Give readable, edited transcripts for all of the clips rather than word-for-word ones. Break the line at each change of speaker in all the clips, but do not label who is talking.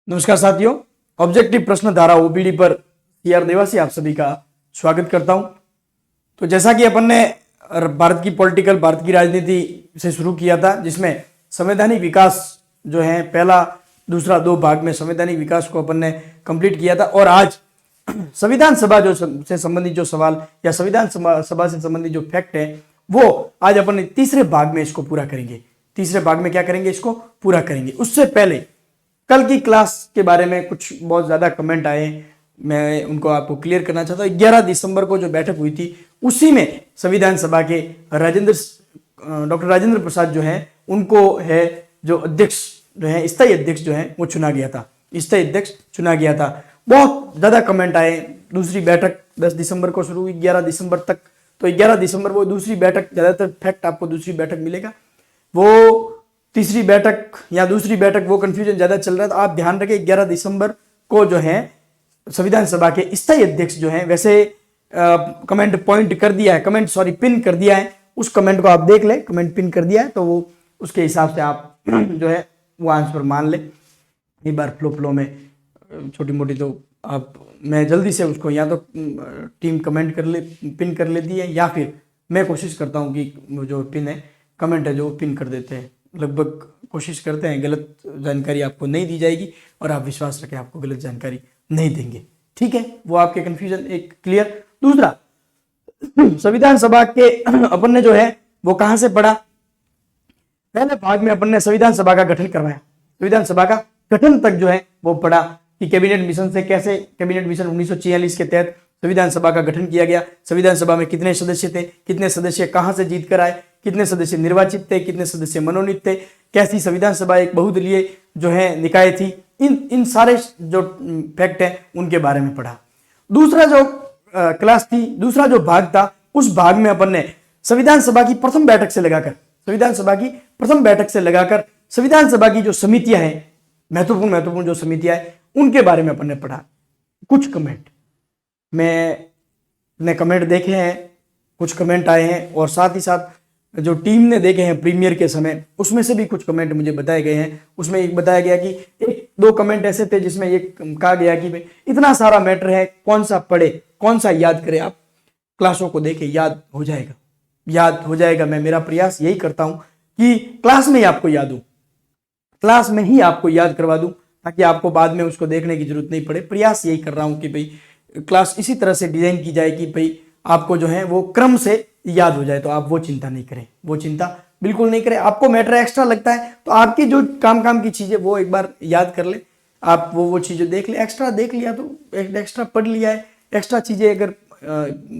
नमस्कार साथियों, ऑब्जेक्टिव प्रश्न धारा ओपीडी पर सीआर देवासी आप सभी का स्वागत करता हूं। तो जैसा कि अपन ने भारत की राजनीति से शुरू किया था, जिसमें संवैधानिक विकास जो है पहला दूसरा दो भाग में संवैधानिक विकास को अपन ने कंप्लीट किया था। और आज संविधान सभा जो से संबंधित जो सवाल या संविधान सभा से संबंधित जो फैक्ट है वो आज अपन तीसरे भाग में इसको पूरा करेंगे। तीसरे भाग में क्या करेंगे, इसको पूरा करेंगे। उससे पहले कल की क्लास के बारे में कुछ बहुत ज्यादा कमेंट आए, मैं उनको आपको क्लियर करना चाहता हूँ। 11 दिसंबर को जो बैठक हुई थी उसी में संविधान सभा के डॉक्टर राजेंद्र प्रसाद जो है उनको है जो अध्यक्ष जो है स्थायी अध्यक्ष जो है वो चुना गया था, स्थायी अध्यक्ष चुना गया था। बहुत ज्यादा कमेंट आए। दूसरी बैठक 10 दिसंबर को शुरू हुई 11 दिसंबर तक, तो 11 दिसंबर वो दूसरी बैठक, ज्यादातर फैक्ट आपको दूसरी बैठक मिलेगा। वो तीसरी बैठक या दूसरी बैठक वो कंफ्यूजन ज्यादा चल रहा था। आप ध्यान रखें 11 दिसंबर को जो है संविधान सभा के स्थायी अध्यक्ष जो है, वैसे कमेंट पॉइंट कर दिया है, पिन कर दिया है। उस कमेंट को आप देख ले, कमेंट पिन कर दिया है तो वो उसके हिसाब से आप जो है वो आंसर मान ले। एक बार फ्लो में छोटी मोटी तो आप, मैं जल्दी से उसको या तो टीम कमेंट कर ले, पिन कर लेती है, या फिर मैं कोशिश करता हूँ कि वो जो पिन है कमेंट है जो पिन कर देते हैं। लगभग कोशिश करते हैं, गलत जानकारी आपको नहीं दी जाएगी और आप विश्वास रखें आपको गलत जानकारी नहीं देंगे। ठीक है, वो आपके कंफ्यूजन एक क्लियर। दूसरा, संविधान सभा के अपन ने जो है वो कहां से पढ़ा। पहले भाग में अपन ने संविधान सभा का गठन करवाया, संविधान सभा का गठन तक जो है वो पढ़ा कि कैबिनेट मिशन से कैसे, कैबिनेट मिशन 1946 के तहत संविधान सभा का गठन किया गया। संविधान सभा में कितने सदस्य थे, कितने सदस्य कहां से जीत कर आए, कितने सदस्य निर्वाचित थे, कितने सदस्य मनोनीत थे, कैसी संविधान सभा एक बहुदलीय जो है निकाय थी। इन सारे जो फैक्ट है उनके बारे में पढ़ा। दूसरा जो क्लास थी, दूसरा जो भाग था, उस भाग में अपन ने संविधान सभा की प्रथम बैठक से लगाकर, संविधान सभा की प्रथम बैठक से लगाकर संविधान सभा की जो समितियां हैं, महत्वपूर्ण जो समितियां हैं उनके बारे में अपन ने पढ़ा। कुछ कमेंट मैंने कमेंट देखे हैं, कुछ कमेंट आए हैं, और साथ ही साथ जो टीम ने देखे हैं प्रीमियर के समय, उसमें से भी कुछ कमेंट मुझे बताए गए हैं। उसमें एक बताया गया कि एक दो कमेंट ऐसे थे जिसमें ये कहा गया कि भाई इतना सारा मैटर है, कौन सा पढ़े, कौन सा याद करे। आप क्लासों को देखे, याद हो जाएगा, याद हो जाएगा। मैं मेरा प्रयास यही करता हूं कि क्लास में ही आपको याद दूं, क्लास में ही आपको याद करवा दूं, ताकि आपको बाद में उसको देखने की जरूरत नहीं पड़े। प्रयास यही कर रहा हूं कि भाई क्लास इसी तरह से डिजाइन की जाए कि भाई आपको जो है वो क्रम से याद हो जाए। तो आप वो चिंता नहीं करें, वो चिंता बिल्कुल नहीं करें। आपको मैटर एक्स्ट्रा लगता है तो आपकी जो काम की चीजें वो एक बार याद कर ले, आप वो चीजें देख ले। एक्स्ट्रा देख लिया तो एक्स्ट्रा पढ़ लिया है, एक्स्ट्रा चीजें अगर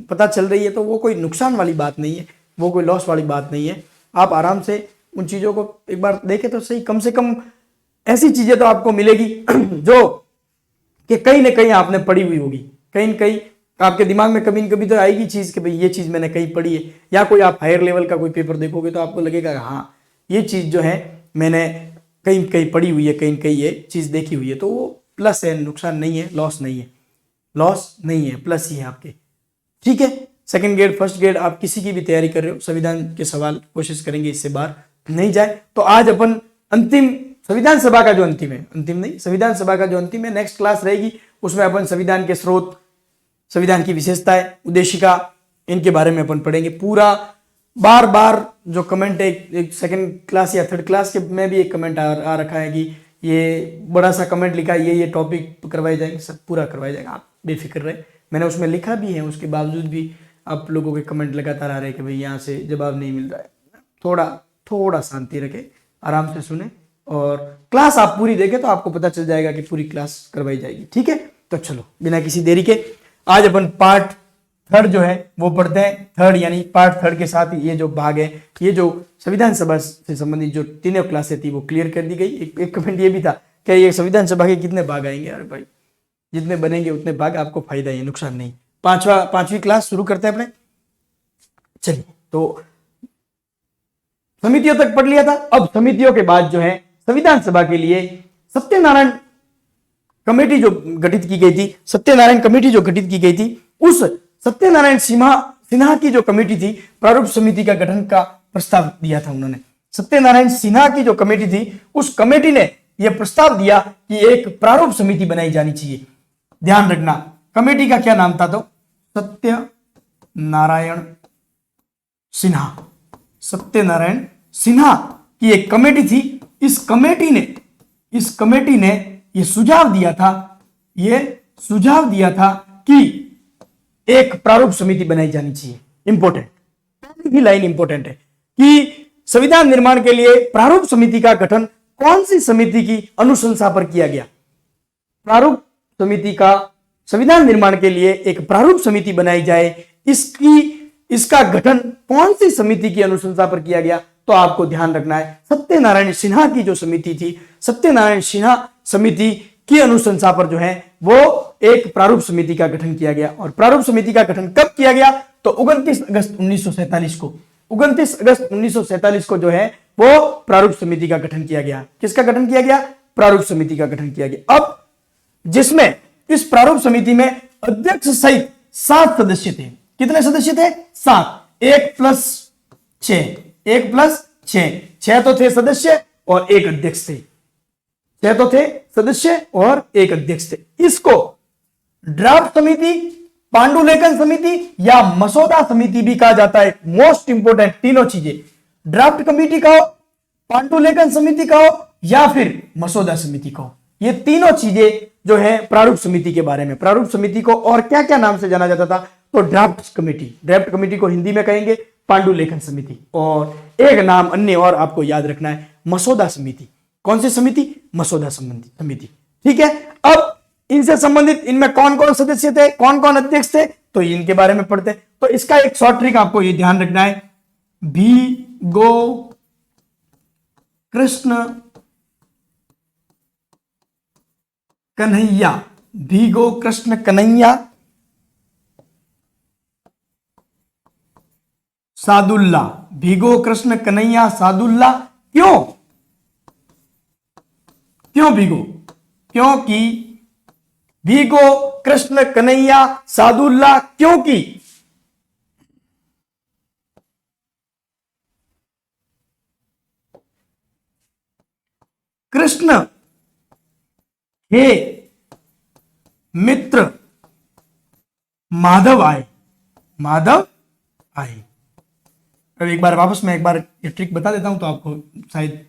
पता चल रही है तो वो कोई नुकसान वाली बात नहीं है, वो कोई लॉस वाली बात नहीं है। आप आराम से उन चीजों को एक बार देखें तो सही। कम से कम ऐसी चीजें तो आपको मिलेगी जो कि कहीं ना कहीं आपने पढ़ी हुई होगी, कहीं न कहीं आपके दिमाग में कभी न कभी तो आएगी चीज कि भाई ये चीज मैंने कहीं पढ़ी है। या कोई आप हायर लेवल का कोई पेपर देखोगे तो आपको लगेगा हाँ ये चीज जो है मैंने कहीं कहीं पढ़ी हुई है, कहीं कहीं ये चीज देखी हुई है। तो वो प्लस है, नुकसान नहीं है, लॉस नहीं है, लॉस नहीं है, प्लस ही है आपके। ठीक है, सेकंड ग्रेड फर्स्ट ग्रेड आप किसी की भी तैयारी कर रहे हो, संविधान के सवाल कोशिश करेंगे इससे बाहर नहीं जाए। तो आज अपन अंतिम संविधान सभा का जो अंतिम है, अंतिम नहीं, संविधान सभा का जो अंतिम है, नेक्स्ट क्लास रहेगी, उसमें अपन संविधान के स्रोत, संविधान की विशेषताएं, उद्देशिका, इनके बारे में अपन पढ़ेंगे पूरा। बार बार जो कमेंट है, एक सेकंड क्लास या थर्ड क्लास के में भी एक कमेंट आ रखा है कि ये बड़ा सा कमेंट लिखा है, ये टॉपिक करवाए जाएंगे, सब पूरा करवाया जाएगा, आप बेफिक्र रहे। मैंने उसमें लिखा भी है, उसके बावजूद भी आप लोगों के कमेंट लगातार आ रहे हैं कि भाई यहाँ से जवाब नहीं मिल रहा है। थोड़ा शांति रखे, आराम से सुने और क्लास आप पूरी देखें तो आपको पता चल जाएगा कि पूरी क्लास करवाई जाएगी। ठीक है, तो चलो बिना किसी देरी के आज अपन पार्ट थर्ड जो है वो पढ़ते हैं। थर्ड यानी पार्ट थर्ड के साथ ये जो भाग है, ये जो संविधान सभा से संबंधित जो तीनों क्लासें थी वो क्लियर कर दी गई। एक कमेंट ये भी था कि ये संविधान सभा के कितने भाग आएंगे। अरे भाई जितने बनेंगे उतने भाग, आपको फायदा है, नुकसान नहीं। पांचवी क्लास शुरू करते हैं अपने। चलिए, तो समितियों तक पढ़ लिया था। अब समितियों के बाद जो है संविधान सभा के लिए सत्यनारायण कमेटी जो गठित की गई थी, सत्यनारायण कमेटी जो गठित की गई थी, उस सत्यनारायण सिन्हा की जो कमेटी थी, प्रारूप समिति का गठन का प्रस्ताव दिया था उन्होंने। सत्यनारायण सिन्हा की जो कमेटी थी, उस कमेटी ने यह प्रस्ताव दिया कि एक प्रारूप समिति बनाई जानी चाहिए। ध्यान रखना, कमेटी का क्या नाम था? तो सत्यनारायण सिन्हा। सत्यनारायण सिन्हा की एक कमेटी थी। इस कमेटी ने यह सुझाव दिया था कि एक प्रारूप समिति बनाई जानी चाहिए। इंपॉर्टेंट, पहली ही लाइन इंपॉर्टेंट है कि संविधान निर्माण के लिए प्रारूप समिति का गठन कौन सी समिति की अनुशंसा पर किया गया? प्रारूप समिति का, संविधान निर्माण के लिए एक प्रारूप समिति बनाई जाए, इसका गठन कौन सी समिति की अनुशंसा पर किया गया? तो आपको ध्यान रखना है, सत्यनारायण सिन्हा की जो समिति थी, सत्यनारायण सिन्हा समिति की अनुशंसा पर जो है वो एक प्रारूप समिति का गठन किया गया। और प्रारूप समिति का गठन कब किया गया? तो 29 अगस्त 1947 को, 29 अगस्त 1947 को जो है वो प्रारूप समिति का गठन किया गया। किसका गठन किया गया? प्रारूप समिति का गठन किया गया। अब जिसमें इस प्रारूप समिति में अध्यक्ष सहित 7 सदस्य थे। कितने सदस्य थे? 7। 1 + 6, 1 + 6, 6 तो थे सदस्य और 1 अध्यक्ष थे। 6 तो थे सदस्य और 1 अध्यक्ष थे। इसको ड्राफ्ट समिति, पांडुलेखन समिति या मसौदा समिति भी कहा जाता है। मोस्ट इंपोर्टेंट तीनों चीजें, ड्राफ्ट कमेटी कहो, पांडुलेखन समिति कहो या फिर मसौदा समिति कहो, ये तीनों चीजें जो है प्रारूप समिति के बारे में। प्रारूप समिति को और क्या क्या नाम से जाना जाता था? तो ड्राफ्ट कमेटी को हिंदी में कहेंगे पांडुलेखन समिति, और एक नाम अन्य और आपको याद रखना है, मसौदा समिति। कौन सी समिति? मसौदा समिति। ठीक है, अब इनसे संबंधित इनमें कौन कौन सदस्य थे, कौन कौन अध्यक्ष थे, तो इनके बारे में पढ़ते हैं। तो इसका एक शॉर्ट ट्रिक आपको ये ध्यान रखना है, भीगो कृष्ण कन्हैया, भीगो कृष्ण कन्हैया सादुल्ला, भीगो कृष्ण कन्हैया सादुल्ला। क्यों भीगो? क्योंकि भीगो कृष्ण कन्हैया सादुल्ला, क्योंकि कृष्ण हे मित्र माधव आए। अब एक बार वापस मैं ये ट्रिक बता देता हूं तो आपको शायद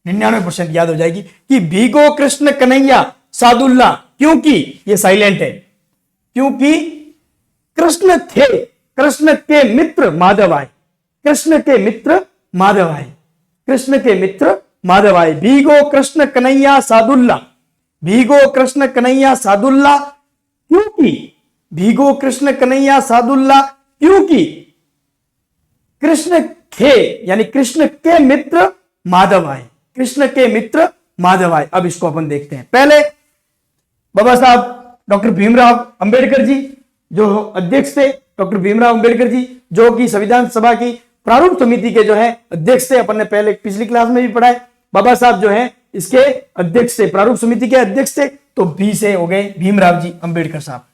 99% याद हो जाएगी कि भीगो कृष्ण कन्हैया सादुल्ला, क्योंकि ये साइलेंट है, क्योंकि कृष्ण के मित्र माधव आए, कृष्ण के मित्र माधव आए। भीगो कृष्ण कन्हैया सादुल्ला, भीगो कृष्ण कन्हैया सादुल्ला, क्योंकि भीगो कृष्ण कन्हैया सादुल्ला, क्योंकि कृष्ण खे यानी कृष्ण के मित्र माधव आए, कृष्ण के मित्र माधव आए। अब इसको अपन देखते हैं। पहले बाबा साहब डॉक्टर भीमराव अंबेडकर जी जो अध्यक्ष थे, डॉक्टर भीमराव अंबेडकर जी जो कि संविधान सभा की प्रारूप समिति के जो है अध्यक्ष थे, अपन ने पहले पिछली क्लास में भी पढ़ा है। बाबा साहब जो है इसके अध्यक्ष थे, प्रारूप समिति के अध्यक्ष थे, तो बी से हो गए भीमराव जी अंबेडकर साहब।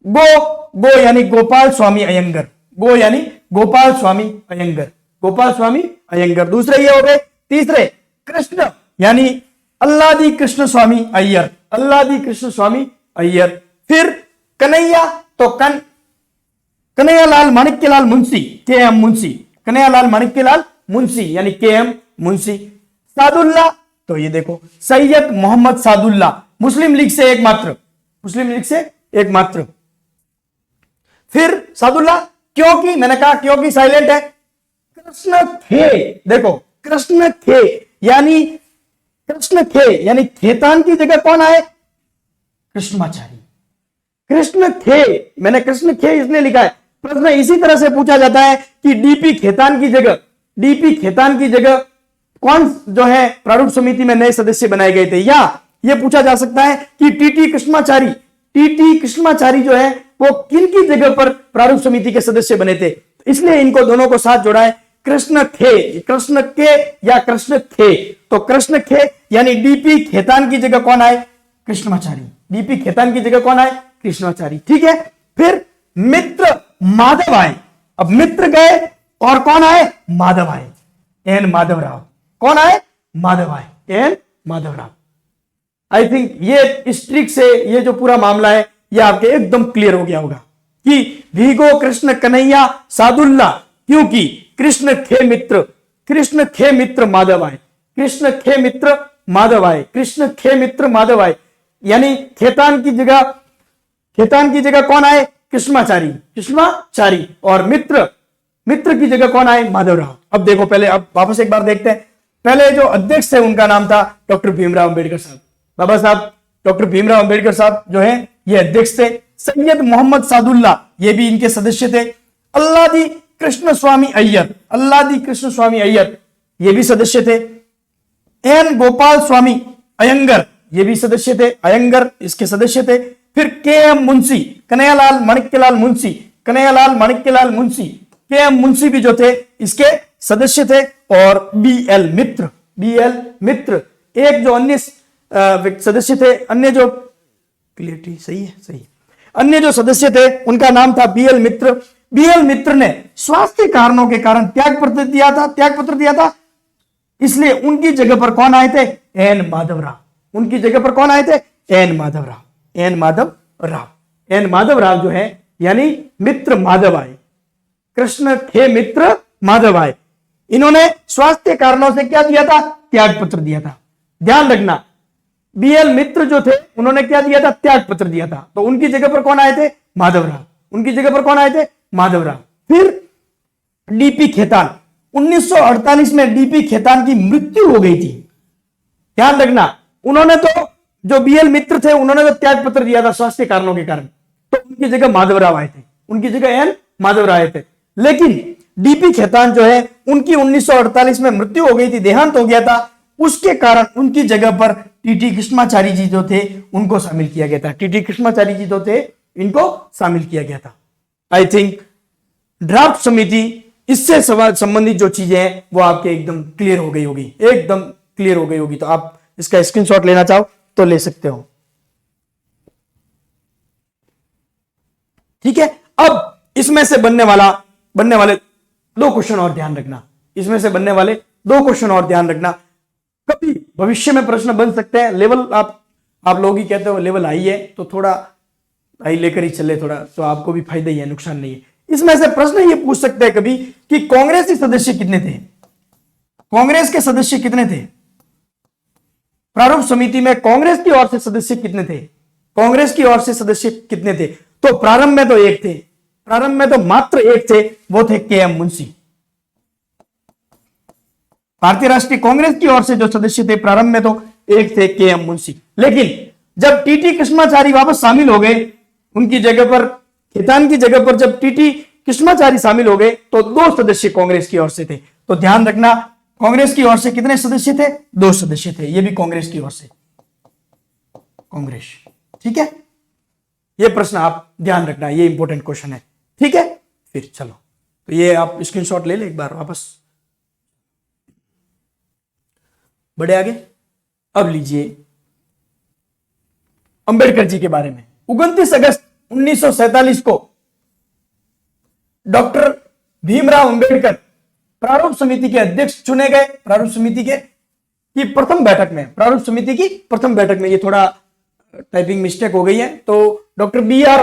गो यानी गोपाल स्वामी अयंगर, गो यानी गोपाल स्वामी अयंगर। दूसरे ये हो गए। तीसरे कृष्ण यानी अल्लादी कृष्ण स्वामी अय्यर। फिर कन्हैया तो कन्हैयालाल माणिक्यलाल मुंशी, के.एम. मुंशी, कन्हैयालाल माणिक्यलाल मुंशी यानी के.एम. मुंशी। सादुल्ला तो ये देखो सैयद मोहम्मद सादुल्ला, मुस्लिम लीग से एकमात्र। फिर सादुल्ला क्योंकि मैंने कहा क्योंकि साइलेंट है। कृष्ण खे, देखो कृष्ण खे यानी खेतान की जगह कौन आए? कृष्णाचारी। कृष्ण खे, मैंने कृष्ण खे इसलिए लिखा है, प्रश्न इसी तरह से पूछा जाता है कि डीपी खेतान की जगह कौन जो है प्रारूप समिति में नए सदस्य बनाए गए थे, या यह पूछा जा सकता है कि टीटी कृष्णाचारी जो है वो किन की जगह पर प्रारूप समिति के सदस्य बने थे। इसलिए इनको दोनों को साथ जोड़ा है, कृष्ण के या कृष्ण खे। तो कृष्ण खे यानी डीपी खेतान की जगह कौन आए? कृष्णाचारी। डीपी खेतान की जगह कौन आए? कृष्णाचारी। ठीक है। फिर मित्र माधव आए। अब मित्र गए और कौन आए? माधव आए, एन माधवराव। कौन आए? माधव आए, एन माधवराव। आई थिंक ये इस ट्रिक से ये जो पूरा मामला है ये आपके एकदम क्लियर हो गया होगा कि भीगो कृष्ण कन्हैया सादुल्ला, क्योंकि कृष्ण खे मित्र माधव आए, कृष्ण खे मित्र माधव आए, कृष्ण खे मित्र माधव आए। यानी खेतान की जगह कौन आए? कृष्णाचारी, और मित्र की जगह कौन आए? माधवराव। अब देखो, पहले अब वापस एक बार देखते हैं। पहले जो अध्यक्ष थे उनका नाम था डॉक्टर भीमराव अंबेडकर साहब। बाबा साहब डॉक्टर भीमराव अंबेडकर साहब जो है ये अध्यक्ष थे। सैयद मोहम्मद सादुल्ला ये भी इनके सदस्य थे। अल्लादी कृष्ण स्वामी अय्यर ये भी सदस्य थे। एन गोपाल स्वामी अयंगर ये भी सदस्य थे, अयंगर इसके सदस्य थे। फिर के एम मुंशी, कन्हैयालाल माणिक्यलाल मुंशी, के एम मुंशी भी जो थे इसके सदस्य थे। और बी एल मित्र एक जो अन्य सदस्य थे, अन्य जो क्लियरिटी सही है, अन्य जो सदस्य थे उनका नाम था बी एल मित्र ने स्वास्थ्य कारणों के कारण त्याग पत्र दिया था। इसलिए उनकी जगह पर कौन आए थे? एन माधवराव। उनकी जगह पर कौन आए थे? एन माधवराव जो है, यानी मित्र माधव आए, कृष्ण खे मित्र माधव आए। इन्होंने स्वास्थ्य कारणों से क्या दिया था? त्याग पत्र दिया था। ध्यान रखना, बीएल मित्र जो थे उन्होंने क्या दिया था? त्याग पत्र दिया था। तो उनकी जगह पर कौन आए थे? माधवराव। फिर डीपी खेतान, 1948 में डीपी खेतान की मृत्यु हो गई थी। ध्यान रखना, उन्होंने तो जो बीएल मित्र थे उन्होंने तो त्याग पत्र दिया था स्वास्थ्य कारणों के कारण, तो उनकी जगह माधवराव आए थे, उनकी जगह एन माधवराव आए थे। लेकिन डीपी खेतान जो है उनकी 1948 में मृत्यु हो गई थी, देहांत हो गया था। उसके कारण उनकी जगह पर टीटी कृष्णाचारी जी जो थे उनको शामिल किया गया था। आई थिंक ड्राफ्ट समिति इससे संबंधित जो चीजें हैं वो आपके एकदम क्लियर हो गई होगी। तो आप इसका स्क्रीनशॉट लेना चाहो तो ले सकते हो। ठीक है, अब इसमें से बनने वाले दो क्वेश्चन और ध्यान रखना। कभी भविष्य में प्रश्न बन सकते हैं। लेवल आप लोग ही कहते हो लेवल हाई है, तो थोड़ा हाई लेकर ही चले, थोड़ा तो आपको भी फायदा ही है, नुकसान नहीं है। इसमें से प्रश्न ये पूछ सकते हैं कभी कि कांग्रेस के सदस्य कितने थे? प्रारूप समिति में कांग्रेस की ओर से सदस्य कितने थे? तो प्रारंभ में तो मात्र एक थे, वो थे के एम मुंशी। भारतीय राष्ट्रीय कांग्रेस की ओर से जो सदस्य थे प्रारंभ में तो एक थे, के एम मुंशी। लेकिन जब टीटी कृष्णाचारी वापस शामिल हो गए, उनकी जगह पर, खेतान की जगह पर जब टीटी कृष्णाचारी शामिल हो गए तो दो सदस्य कांग्रेस की ओर से थे। तो ध्यान रखना, कांग्रेस की ओर से कितने सदस्य थे? दो सदस्य थे। ये भी कांग्रेस की ओर से, ठीक है। ये प्रश्न आप ध्यान रखना, ये इंपॉर्टेंट क्वेश्चन है। ठीक है, फिर चलो, तो ये आप स्क्रीनशॉट ले ले एक बार वापस, बढ़े आगे। अब लीजिए अंबेडकर जी के बारे में। 29 अगस्त 1947 को डॉक्टर भीमराव अंबेडकर प्रारूप समिति के अध्यक्ष चुने गए। प्रारूप समिति की प्रथम बैठक में, ये थोड़ा टाइपिंग मिस्टेक हो गई है, तो डॉक्टर बी आर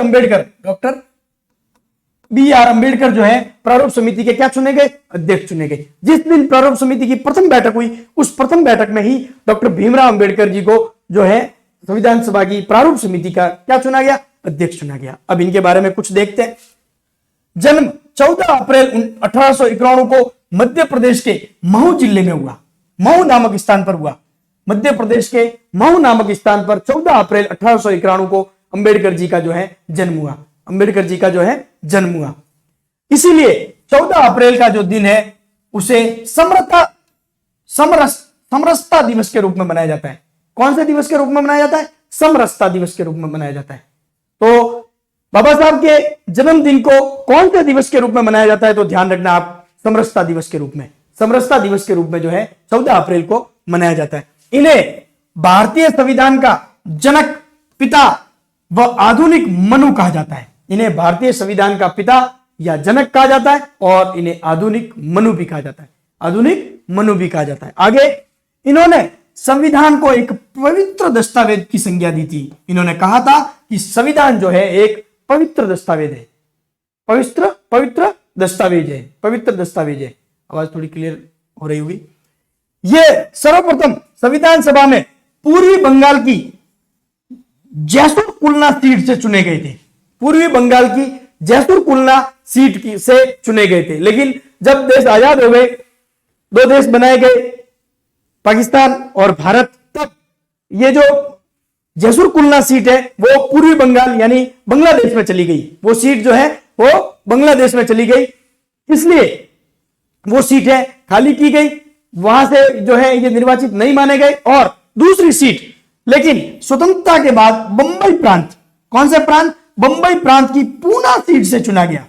अंबेडकर जो है प्रारूप समिति के क्या चुने गए? अध्यक्ष चुने गए। जिस दिन प्रारूप समिति की प्रथम बैठक हुई, उस प्रथम बैठक में ही डॉक्टर भीमराव अंबेडकर जी को जो है संविधान सभा की प्रारूप समिति का क्या चुना गया? अध्यक्ष चुना गया। अब इनके बारे में कुछ देखते हैं। जन्म 14 अप्रैल 1891 को मध्य प्रदेश के महू जिले में हुआ, महू नामक स्थान पर हुआ। मध्य प्रदेश के महू नामक स्थान पर 14 अप्रैल 1891 को अंबेडकर जी का जो है जन्म हुआ। इसीलिए 14 अप्रैल का जो दिन है उसे समरसता दिवस के रूप में मनाया जाता है। कौन से दिवस के रूप में मनाया जाता है? समरसता दिवस के रूप में मनाया जाता है। तो बाबा साहब के जन्मदिन को कौन से दिवस के रूप में मनाया जाता है? तो ध्यान रखना आप, समरसता दिवस के रूप में जो है 14 अप्रैल को मनाया जाता है। इन्हें भारतीय संविधान का जनक, पिता व आधुनिक मनु कहा जाता है। इन्हें भारतीय संविधान का पिता या जनक कहा जाता है और इन्हें आधुनिक मनु भी कहा जाता है। आगे इन्होंने संविधान को एक पवित्र दस्तावेज की संज्ञा दी थी। इन्होंने कहा था कि संविधान जो है एक पवित्र दस्तावेज है, पवित्र दस्तावेज है, पवित्र दस्तावेज है। आवाज थोड़ी क्लियर हो रही होगी। ये सर्वप्रथम संविधान सभा में पूर्वी बंगाल की जैसुर कुलना सीट से चुने गए थे। पूर्वी बंगाल की जैसुर कुलना सीट से चुने गए थे। लेकिन जब देश आजाद हो गए, दो देश बनाए गए, पाकिस्तान और भारत, तब ये जो जैसुर कुलना सीट है वो पूर्वी बंगाल यानी बांग्लादेश में चली गई। वो सीट जो है वो बांग्लादेश में चली गई, इसलिए वो सीट है खाली की गई। वहां से जो है ये निर्वाचित नहीं माने गए। और दूसरी सीट, लेकिन स्वतंत्रता के बाद बंबई प्रांत, कौन से प्रांत? बंबई प्रांत की पूना सीट से चुना गया।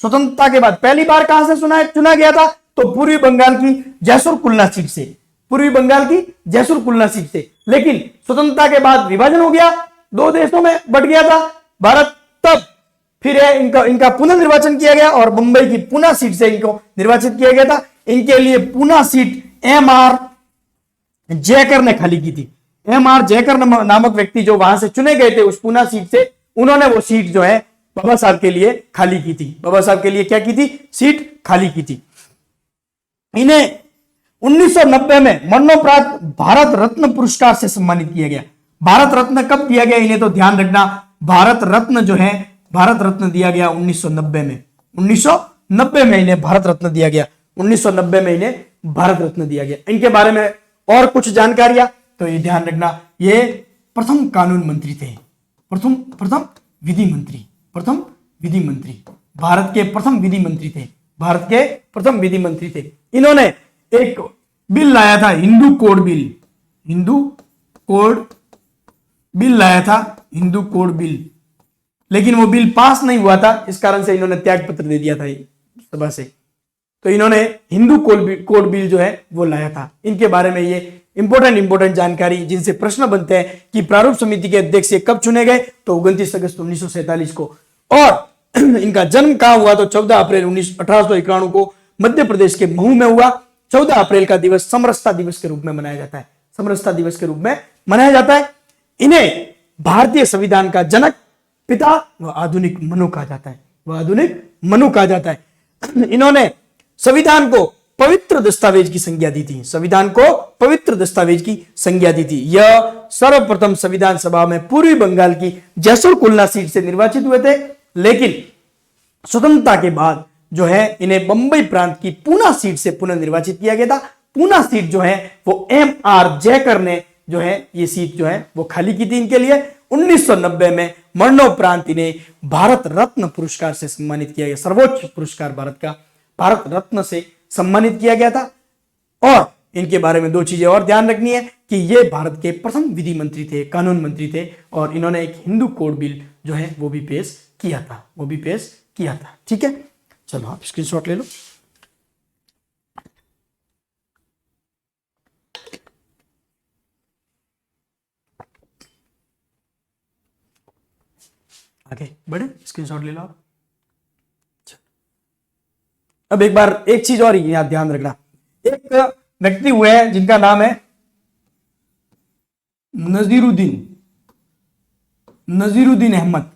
स्वतंत्रता के बाद पहली बार कहां से चुना गया था? तो पूर्वी बंगाल की जैसुर कुलना सीट से, पूर्वी बंगाल की जैसुर कुलना सीट से। लेकिन स्वतंत्रता के बाद विभाजन हो गया, दो देशों में बट गया था भारत, तब फिर इनका पुनर्निर्वाचन किया गया और मुंबई की पूना सीट से इनको निर्वाचित किया गया था। इनके लिए पूना सीट एम.आर. जयकर ने खाली की थी। एम.आर. जयकर नामक व्यक्ति जो वहां से चुने गए थे उस पूना सीट से, उन्होंने वो सीट जो है बाबा साहब के लिए खाली की थी। बाबा साहब के लिए क्या की थी? सीट खाली की थी। इन्हें 1990 में मरणोपरांत भारत रत्न पुरस्कार से सम्मानित किया गया। भारत रत्न कब दिया गया इन्हें? तो ध्यान रखना, भारत रत्न जो है, भारत रत्न दिया गया 1990 में। 1990 में इन्हें भारत रत्न दिया गया। 1990 में इन्हें भारत रत्न दिया गया। इनके बारे में और कुछ जानकारियां, तो ये ध्यान रखना, ये प्रथम कानून मंत्री थे, प्रथम विधि मंत्री, प्रथम विधि मंत्री, भारत के प्रथम विधि मंत्री थे, भारत के प्रथम विधि मंत्री थे। इन्होंने एक बिल लाया था, Hindu code bill, Hindu code bill लाया था, हिंदू कोड बिल। लेकिन वो बिल पास नहीं हुआ था, इस कारण से इन्होंने त्याग पत्र दे दिया था सभा से। तो इन्होंने हिंदू कोड बिल जो है वो लाया था। इनके बारे में ये इंपॉर्टेंट जानकारी जिनसे प्रश्न बनते हैं कि प्रारूप समिति के अध्यक्ष कब चुने गए? तो 29 अगस्त 1947 को। और इनका जन्म कहां हुआ? तो 14 अप्रैल 1891 को मध्य प्रदेश के महू में हुआ। 14 अप्रैल का दिवस समरसता दिवस के रूप में मनाया जाता है, समरसता दिवस के रूप में मनाया जाता है। इन्हें भारतीय संविधान का जनक, पिता व आधुनिक मनु कहा जाता है, वह आधुनिक मनु कहा जाता है। इन्होंने संविधान को पवित्र दस्तावेज की संज्ञा दी थी, संविधान को पवित्र दस्तावेज की संज्ञा दी थी। यह सर्वप्रथम संविधान सभा में पूर्वी बंगाल की जैसुर कुलना सीट से निर्वाचित हुए थे। लेकिन स्वतंत्रता के बाद जो है इन्हें बंबई प्रांत की पूना सीट से पुनर्निर्वाचित किया गया था। पूना सीट जो है वो एम.आर. जयकर ने जो है ये सीट जो है वो खाली की थी इनके लिए। 1990 में मरणोपरांत इन्हें भारत रत्न पुरस्कार से सम्मानित किया गया, सर्वोच्च पुरस्कार भारत का, भारत रत्न से सम्मानित किया गया था। और इनके बारे में दो चीजें और ध्यान रखनी है कि ये भारत के प्रथम विधि मंत्री थे, कानून मंत्री थे, और इन्होंने एक हिंदू कोड बिल जो है वो भी पेश किया था, वो भी पेश किया था। ठीक है, चलो आप स्क्रीनशॉट ले लो। आगे बढ़े, स्क्रीनशॉट ले लो आप। अब एक बार एक चीज और यहां ध्यान रखना, एक व्यक्ति हुए हैं जिनका नाम है नजीरुद्दीन अहमद,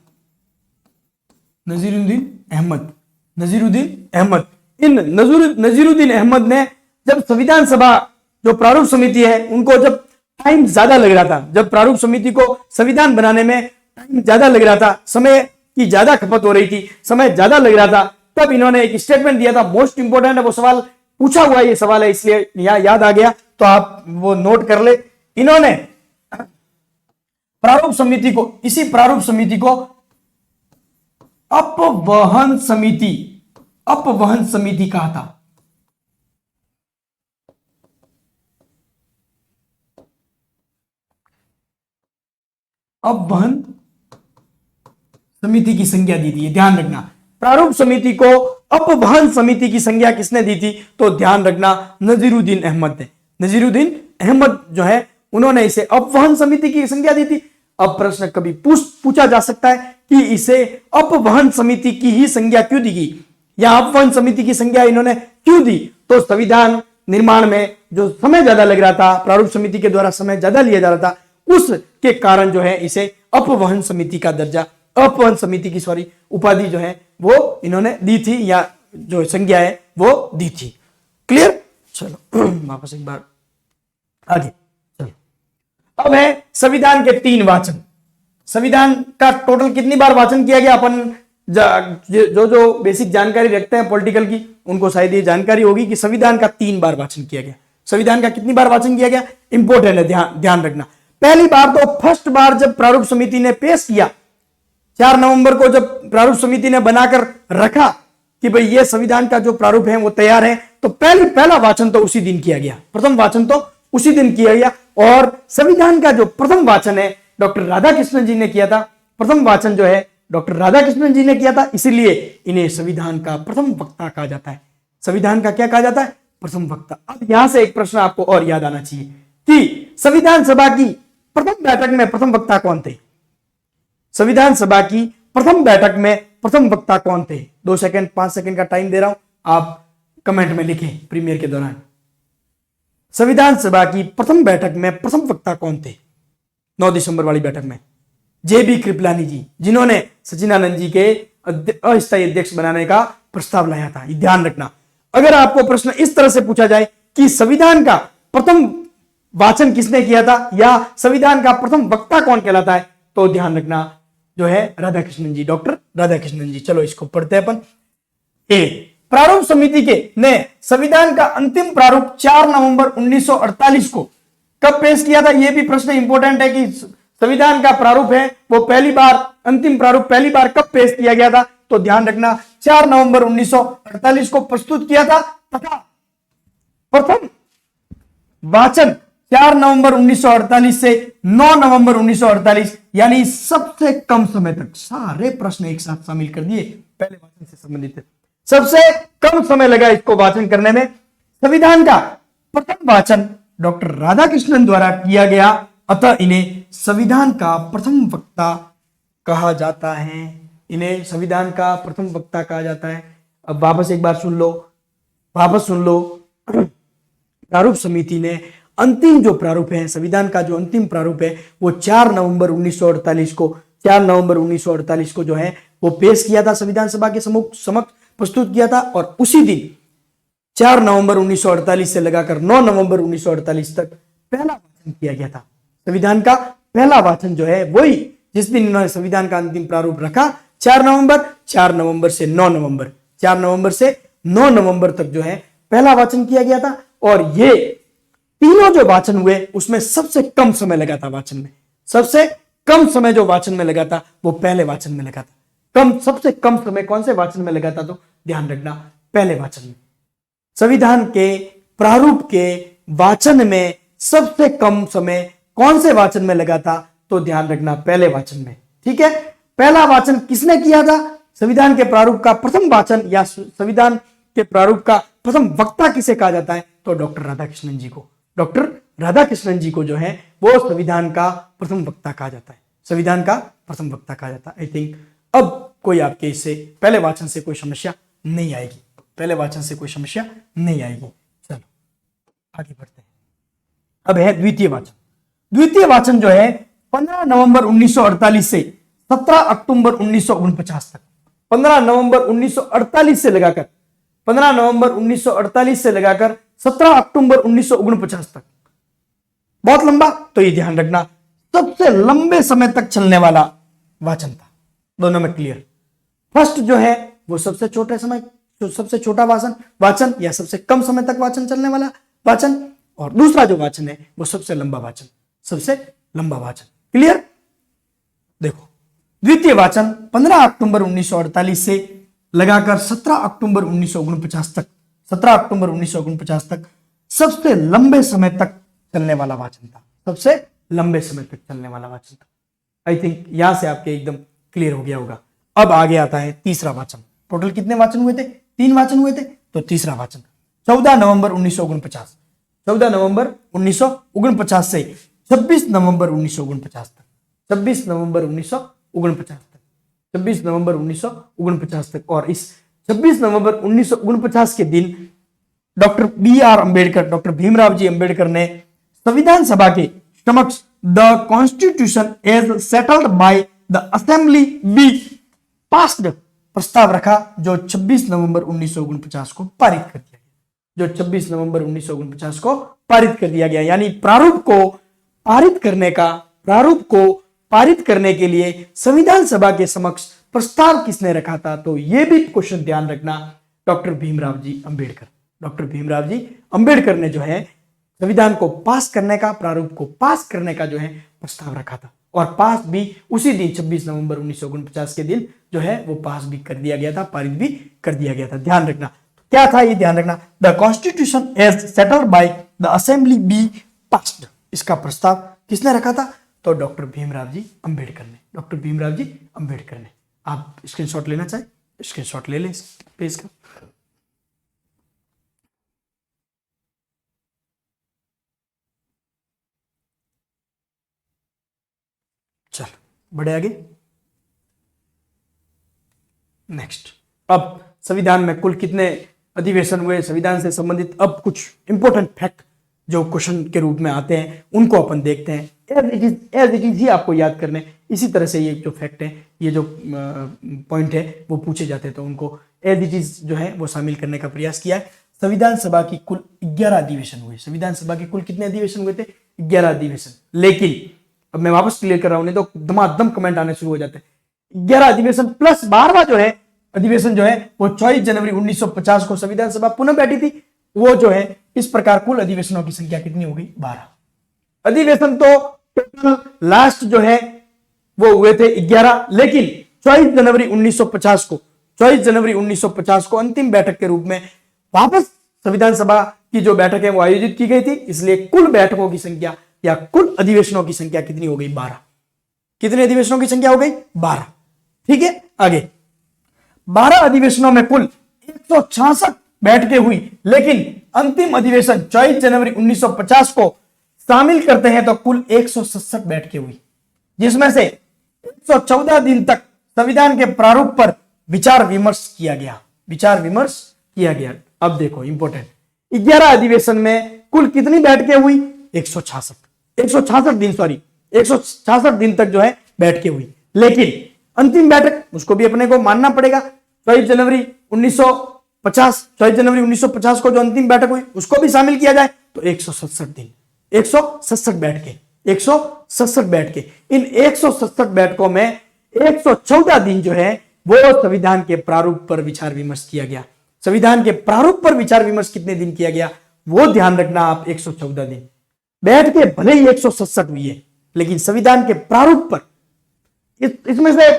नजीरुद्दीन अहमद। इन नजीरुद्दीन अहमद ने जब संविधान सभा जो प्रारूप समिति है उनको जब टाइम ज्यादा लग रहा था, जब प्रारूप समिति को संविधान बनाने में टाइम ज्यादा लग रहा था, समय की ज्यादा खपत हो रही थी, समय ज्यादा लग रहा था, तब इन्होंने एक स्टेटमेंट दिया था। मोस्ट इंपोर्टेंट है, वो सवाल पूछा हुआ ये सवाल है, इसलिए यहां याद आ गया, तो आप वो नोट कर ले। इन्होंने प्रारूप समिति को, इसी प्रारूप समिति को अपवहन समिति कहा था। अपवहन समिति की संज्ञा दी थी, ध्यान रखना। प्रारूप समिति को अपवहन समिति की संज्ञा किसने दी थी? तो ध्यान रखना, नजीरुद्दीन अहमद ने। नजीरुद्दीन अहमद जो है उन्होंने इसे अपवहन समिति की संज्ञा दी थी। अब प्रश्न कभी पूछा जा सकता है कि इसे अपवहन समिति की ही संज्ञा क्यों दी गई, या अपवहन समिति की संज्ञा इन्होंने क्यों दी? तो संविधान निर्माण में जो समय ज्यादा लग रहा था, प्रारूप समिति के द्वारा समय ज्यादा लिया जा रहा था, उसके कारण जो है इसे अपवहन समिति का दर्जा, अपवहन समिति की सॉरी उपाधि जो है वो इन्होंने दी थी, या जो संज्ञा है वो दी थी। क्लियर? चलो वापस एक बार आगे चलो। अब है संविधान के 3 वाचन। संविधान का टोटल कितनी बार वाचन किया गया? अपन जो बेसिक जानकारी रखते हैं पॉलिटिकल की, उनको शायद ये जानकारी होगी कि संविधान का 3 बार वाचन किया गया। संविधान का कितनी बार वाचन किया गया? इंपॉर्टेंट है, ध्यान रखना। पहली बार तो फर्स्ट बार जब प्रारूप समिति ने पेश किया, 4 नवंबर को जब प्रारूप समिति ने बनाकर रखा कि भाई ये संविधान का जो प्रारूप है वो तैयार है, तो पहला वाचन तो उसी दिन किया गया, प्रथम वाचन तो उसी दिन किया गया। और संविधान का जो प्रथम वाचन है डॉक्टर राधाकृष्णन जी ने किया था। प्रथम वाचन जो है डॉक्टर राधाकृष्णन जी ने किया था, इसीलिए इन्हें संविधान का प्रथम वक्ता कहा जाता है। संविधान का क्या कहा जाता है? प्रथम वक्ता। अब यहां से एक प्रश्न आपको और याद आना चाहिए कि संविधान सभा की प्रथम बैठक में प्रथम वक्ता कौन थे? संविधान सभा की प्रथम बैठक में प्रथम वक्ता कौन थे? 2 सेकंड 5 सेकंड का टाइम दे रहा हूं, आप कमेंट में लिखें प्रीमियर के दौरान। संविधान सभा की प्रथम बैठक में प्रथम वक्ता कौन थे? 9 दिसंबर वाली बैठक में जेबी कृपलानी जी, जिन्होंने सचिदानंद जी के अस्थायी अध्यक्ष बनाने का प्रस्ताव लाया था। ये ध्यान रखना। अगर आपको प्रश्न इस तरह से पूछा जाए कि संविधान का प्रथम वाचन किसने किया था या संविधान का प्रथम वक्ता कौन कहलाता है, तो ध्यान रखना जो है राधाकृष्णन जी, डॉक्टर राधाकृष्णन जी। चलो इसको पढ़ते हैं अपन। प्रारूप समिति के ने संविधान का अंतिम प्रारूप 4 नवंबर 1948 को कब पेश किया था? यह भी प्रश्न इंपॉर्टेंट है कि संविधान का प्रारूप है वो पहली बार, अंतिम प्रारूप पहली बार कब पेश किया गया था? तो ध्यान रखना 4 नवंबर 1948 को प्रस्तुत किया था, तथा प्रथम वाचन 4 नवंबर 1948 से 9 नवंबर 1948, यानी सबसे कम समय तक। सारे प्रश्न एक साथ शामिल कर दिए, पहले वाचन से संबंधित। सबसे कम समय लगा इसको वाचन करने में। संविधान का प्रथम वाचन डॉक्टर राधाकृष्णन द्वारा किया गया, अतः इन्हें संविधान का प्रथम वक्ता कहा जाता है। इन्हें संविधान का प्रथम वक्ता कहा जाता है। अब वापस एक बार सुन लो, वापस सुन लो। प्रारूप समिति ने अंतिम जो प्रारूप है, संविधान का जो अंतिम प्रारूप है, वो 4 नवंबर 1948 को 4 नवंबर 1948 को जो है वो पेश किया था, संविधान सभा के समक्ष प्रस्तुत किया था। और उसी दिन 4 नवंबर 1948 से लगाकर 9 नवंबर 1948 तक पहला वाचन किया गया था। संविधान का पहला वाचन जो है वही जिस दिन इन्होंने संविधान का अंतिम प्रारूप रखा, 4 नवंबर से 9 नवंबर, 4 नवंबर से 9 नवंबर तक जो है पहला वाचन किया गया था। और ये तीनों जो वाचन हुए उसमें सबसे कम समय लगा था वाचन में। सबसे कम समय जो वाचन में लगा था वो पहले वाचन में लगा था। सबसे कम समय कौन से वाचन में लगा था? तो ध्यान रखना, पहले वाचन में। संविधान के प्रारूप के वाचन में सबसे कम समय कौन से वाचन में लगा था? तो ध्यान रखना, पहले वाचन में। ठीक है, पहला वाचन किसने किया था? संविधान के प्रारूप का प्रथम वाचन या संविधान के प्रारूप का प्रथम वक्ता किसे कहा जाता है? तो डॉक्टर राधाकृष्णन जी को। डॉक्टर राधाकृष्णन जी को जो है वो संविधान का प्रथम वक्ता कहा जाता है। संविधान का प्रथम वक्ता कहा जाता है। आई थिंक अब कोई आपके इससे पहले वाचन से कोई समस्या नहीं आएगी। पहले वाचन से कोई समस्या नहीं आएगी। चलो आगे बढ़ते हैं। अब है द्वितीय वाचन। द्वितीय वाचन जो है 15 नवंबर 1948 से 17 अक्टूबर 1949 तक। 15 नवंबर 1948 से लगाकर 15 नवंबर 1948 से लगाकर 17 अक्टूबर 1949 तक। बहुत लंबा, तो ये ध्यान रखना सबसे लंबे समय तक चलने वाला वाचन था। दोनों में क्लियर। फर्स्ट जो है वो सबसे छोटे समय, सबसे छोटा वाचन या सबसे कम समय तक वाचन चलने वाला वाचन, और दूसरा जो वाचन है वो सबसे लंबा वाचन, सबसे लंबा वाचन। क्लियर? देखो, द्वितीय वाचन 15 अक्टूबर 1948 से लगाकर 17 अक्टूबर 1949 तक, 17 अक्टूबर 1949 तक सबसे लंबे समय तक चलने वाला वाचन था। सबसे लंबे समय तक चलने वाला वाचन था। आई थिंक यहां से आपके एकदम क्लियर हो गया होगा। अब आगे आता है तीसरा वाचन। टोटल कितने वाचन हुए थे? 3 वाचन हुए थे। तो तीसरा वाचन 14 नवंबर 1949, 14 नवंबर 1949 से 26 नवंबर 1949 तक, 26 नवंबर 1949 तक, 26 नवंबर 1949 तक। और इस 26 नवंबर 1949 के दिन doctor B R Ambedkar, doctor Bhimrao ji Ambedkar ने संविधान सभा के समक्ष the constitution as settled by the assembly be passed प्रस्ताव रखा जो 26 नवंबर 1949 को पारित कर दिया गया, जो 26 नवंबर 1949 को पारित कर दिया गया। यानी प्रारूप को पारित करने के लिए संविधान सभा के समक्ष प्रस्ताव किसने रखा था? तो यह भी क्वेश्चन ध्यान रखना, डॉक्टर भीमराव जी अंबेडकर। डॉक्टर भीमराव जी अंबेडकर ने जो है संविधान को पास करने का, प्रारूप को पास करने का जो है प्रस्ताव रखा था, और पास भी उसी दिन 26 नवंबर 1949 के दिन जो है वो पास भी कर दिया गया था, पारित भी कर दिया गया था। ध्यान रखना क्या था, ये ध्यान रखना, the constitution as settled by the assembly be passed. इसका प्रस्ताव किसने रखा था? तो डॉक्टर भीमराव जी अंबेडकर ने, डॉक्टर भीमराव जी अंबेडकर ने। आप स्क्रीनशॉट लेना चाहे स्क्रीनशॉट ले लें इस पेज का। चल बढ़े आगे। नेक्स्ट, अब संविधान में कुल कितने अधिवेशन हुए, संविधान से संबंधित अब कुछ इंपॉर्टेंट फैक्ट जो क्वेश्चन के रूप में आते हैं उनको अपन देखते हैं। एज इट इज ही आपको याद करने, इसी तरह से ये जो फैक्ट है, ये जो पॉइंट है वो पूछे जाते हैं तो उनको एज इट इज जो है वो शामिल करने का प्रयास किया है। संविधान सभा की कुल 11 अधिवेशन हुए। संविधान सभा के कुल कितने अधिवेशन हुए थे? 11 अधिवेशन। लेकिन अब मैं वापस क्लियर कर रहा हूं, नहीं तो धमाधम कमेंट आने शुरू हो जाते हैं। 11 अधिवेशन प्लस 12वां जो है अधिवेशन जो है वो 24 जनवरी 1950 को संविधान सभा पुनः बैठी थी। वो जो है इस प्रकार कुल अधिवेशनों की संख्या कितनी हो गई? 12 अधिवेशन। तो टोटल लास्ट जो है वो हुए थे 11, लेकिन 24 जनवरी 1950 को अंतिम बैठक के रूप में वापस संविधान सभा की जो बैठक है वो आयोजित की गई थी। इसलिए कुल बैठकों की संख्या या कुल अधिवेशनों की संख्या कितनी हो गई? 12। कितने अधिवेशनों की संख्या हो गई? 12। ठीक है, आगे 12 अधिवेशनों में कुल 166 बैठकें हुई, लेकिन अंतिम अधिवेशन 24 जनवरी 1950 को शामिल करते हैं तो कुल 167 बैठकें हुई, जिसमें से 114 दिन तक संविधान के प्रारूप पर विचार विमर्श किया गया। अब देखो इंपॉर्टेंट, 11 अधिवेशन में कुल कितनी बैठकें हुई? 166 दिन तक जो है बैठकें हुई, लेकिन अंतिम बैठक उसको भी अपने को मानना पड़ेगा। 24 जनवरी 1950 को जो अंतिम बैठक हुई उसको भी शामिल किया जाए तो 167 दिन, 167 बैठकें। इन 167 बैठकों में 114 दिन जो है वो संविधान के प्रारूप पर विचार विमर्श किया गया। संविधान के प्रारूप पर विचार विमर्श कितने दिन किया गया वो ध्यान रखना आप, 114 दिन। बैठ के भले ही 167 हुई है, लेकिन संविधान के प्रारूप पर इसमें से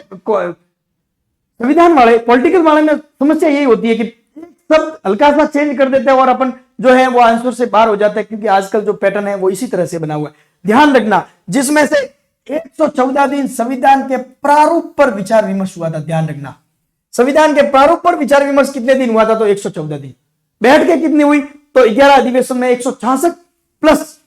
संविधान वाले, पॉलिटिकल वाले में समस्या यही होती है कि सब हल्का सा चेंज कर देते हैं और अपन जो है वो आंसर से बाहर हो जाता है, क्योंकि आजकल जो पैटर्न है वो इसी तरह से बना हुआ है। ध्यान रखना, जिसमें से 114 दिन संविधान के प्रारूप पर विचार विमर्श हुआ था। ध्यान रखना, संविधान के प्रारूप पर विचार विमर्श कितने दिन हुआ था? तो 114 दिन। बैठ के कितनी हुई? तो 11 अधिवेशन में 166 प्लस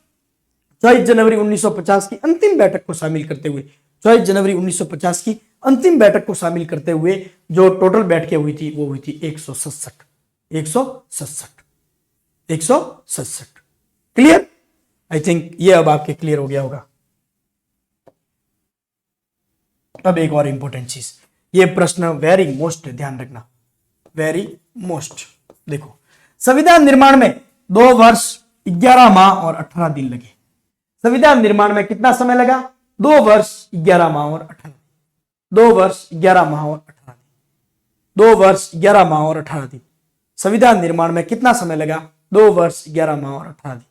24 जनवरी 1950 की अंतिम बैठक को शामिल करते हुए, 24 जनवरी 1950 की अंतिम बैठक को शामिल करते हुए जो टोटल बैठकें हुई थी वो हुई थी 167। क्लियर? आई थिंक ये अब आपके क्लियर हो गया होगा। अब एक और इंपॉर्टेंट चीज, ये प्रश्न वेरी मोस्ट ध्यान रखना, वेरी मोस्ट। देखो, संविधान निर्माण में 2 वर्ष 11 माह और 18 दिन लगे। संविधान निर्माण में कितना समय लगा? 2 वर्ष 11 माह और 18 दिन। 2 वर्ष 11 माह और 18 दिन। 2 वर्ष 11 माह और 18 दिन। संविधान निर्माण में कितना समय लगा? 2 वर्ष 11 माह और 18 दिन।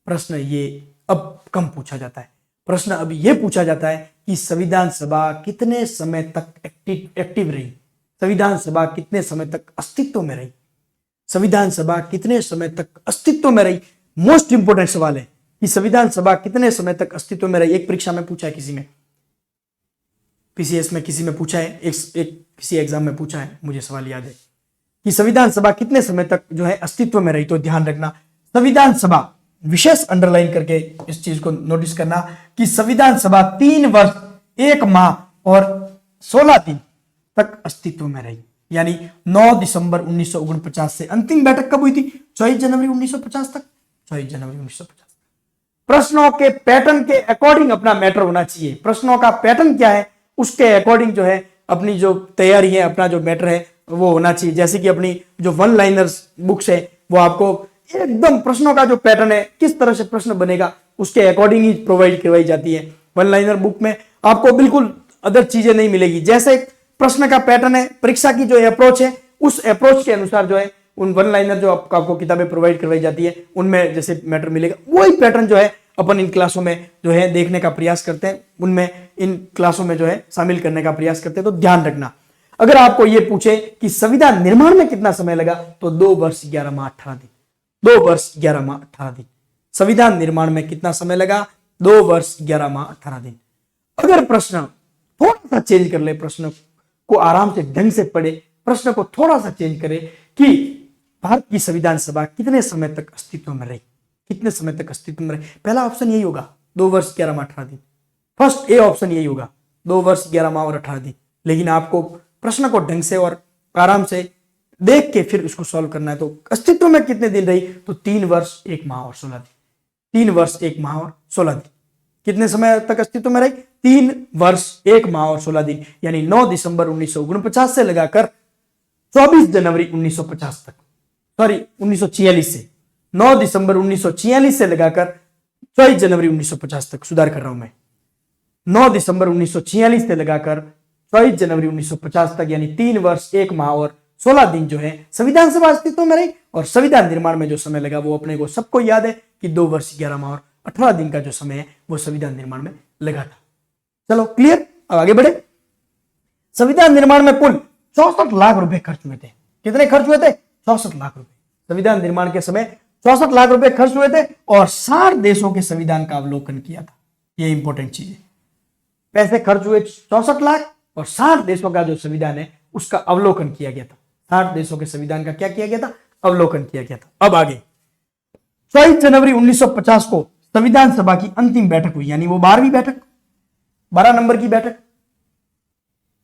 प्रश्न ये अब कम पूछा जाता है। प्रश्न अब ये पूछा जाता है कि संविधान सभा कितने समय तक एक्टिव रही? संविधान सभा कितने समय तक अस्तित्व में रही? संविधान सभा कितने समय तक अस्तित्व में रही? मोस्ट इंपोर्टेंट सवाल है कि संविधान सभा कितने समय तक अस्तित्व में रही। एक परीक्षा में पूछा है, किसी में पीसीएस में किसी में पूछा है, एक किसी एग्जाम में पूछा है, मुझे सवाल याद है कि संविधान सभा कितने समय तक जो है अस्तित्व में रही। तो ध्यान रखना, संविधान सभा, विशेष अंडरलाइन करके इस चीज को नोटिस करना कि संविधान सभा 3 वर्ष 1 माह और 16 दिन तक अस्तित्व में रही। यानी 9 दिसंबर 1949 से अंतिम बैठक कब हुई थी? 24 जनवरी 1950 तक, 24 जनवरी 1950। प्रश्नों के पैटर्न के अकॉर्डिंग अपना मैटर होना चाहिए। प्रश्नों का पैटर्न क्या है उसके अकॉर्डिंग जो है अपनी जो तैयारी है, अपना जो मैटर है वो होना चाहिए। जैसे कि अपनी जो वन लाइनर्स बुक्स है वो आपको एकदम प्रश्नों का जो पैटर्न है, किस तरह से प्रश्न बनेगा उसके अकॉर्डिंग ही प्रोवाइड करवाई जाती है। वन लाइनर बुक में आपको बिल्कुल अदर चीजें नहीं मिलेगी। जैसे प्रश्न का पैटर्न है, परीक्षा की जो अप्रोच है, उस अप्रोच के अनुसार जो है उन वन लाइनर जो आपको किताबें प्रोवाइड करवाई जाती है उनमें जैसे मैटर मिलेगा, वही पैटर्न जो है अपन इन क्लासों में जो है देखने का प्रयास करते हैं, उनमें इन क्लासों में जो है शामिल करने का प्रयास करते हैं। तो ध्यान रखना, अगर आपको यह पूछे कि संविधान निर्माण में कितना समय लगा तो 2 वर्ष 11 माह 18 दिन। 2 वर्ष 11 माह 18 दिन। संविधान निर्माण में कितना समय लगा? 2 वर्ष 11 माह 18 दिन। अगर प्रश्न थोड़ा सा चेंज कर ले, प्रश्न को आराम से ढंग से पढ़े, प्रश्न को थोड़ा सा चेंज करे कि भारत की संविधान सभा कितने समय तक अस्तित्व में रही, कितने समय तक अस्तित्व में रही, पहला ऑप्शन यही होगा 2 वर्ष 11 माह 18 दिन। फर्स्ट ए ऑप्शन यही होगा 2 वर्ष 11 माह और 18 दिन। लेकिन आपको प्रश्न को ढंग से और आराम से देख के फिर उसको सॉल्व करना है। तो अस्तित्व में कितने दिन रही? तो 3 वर्ष 1 माह और 16 दिन। 3 वर्ष 1 माह और 16 दिन। कितने समय तक अस्तित्व में रही? 3 वर्ष 1 माह और 16 दिन, यानी 9 दिसंबर 1949 से लगाकर 24 जनवरी 1950 तक, सॉरी 1946 से, 9 दिसंबर 1946 से लगाकर 24 जनवरी 1950 तक, सुधार कर रहा हूं मैं, 9 दिसंबर 1946 से लगाकर 24 जनवरी 1950 तक, यानी 3 वर्ष 1 माह और 16 दिन जो है संविधान सभा अस्तित्व में रही। और संविधान निर्माण में जो समय लगा वो अपने को सबको याद है कि 2 वर्ष 11 माह और 18 दिन का जो समय है वो संविधान निर्माण में लगा था। चलो क्लियर, अब आगे बढ़े। संविधान निर्माण में कुल 64 लाख रुपए खर्च हुए थे। कितने खर्च हुए थे? 64 लाख रुपए। संविधान निर्माण के समय 64 लाख रुपए खर्च हुए थे और 60 देशों के संविधान का अवलोकन किया था। ये इंपॉर्टेंट चीज है। पैसे खर्च हुए 64 लाख और 60 देशों का जो संविधान है उसका अवलोकन किया गया था। 60 देशों के संविधान का क्या किया गया था? अवलोकन किया गया था। अब आगे 24 जनवरी 1950 को संविधान सभा की अंतिम बैठक हुई, यानी वो 12वीं बैठक, 12 नंबर की बैठक,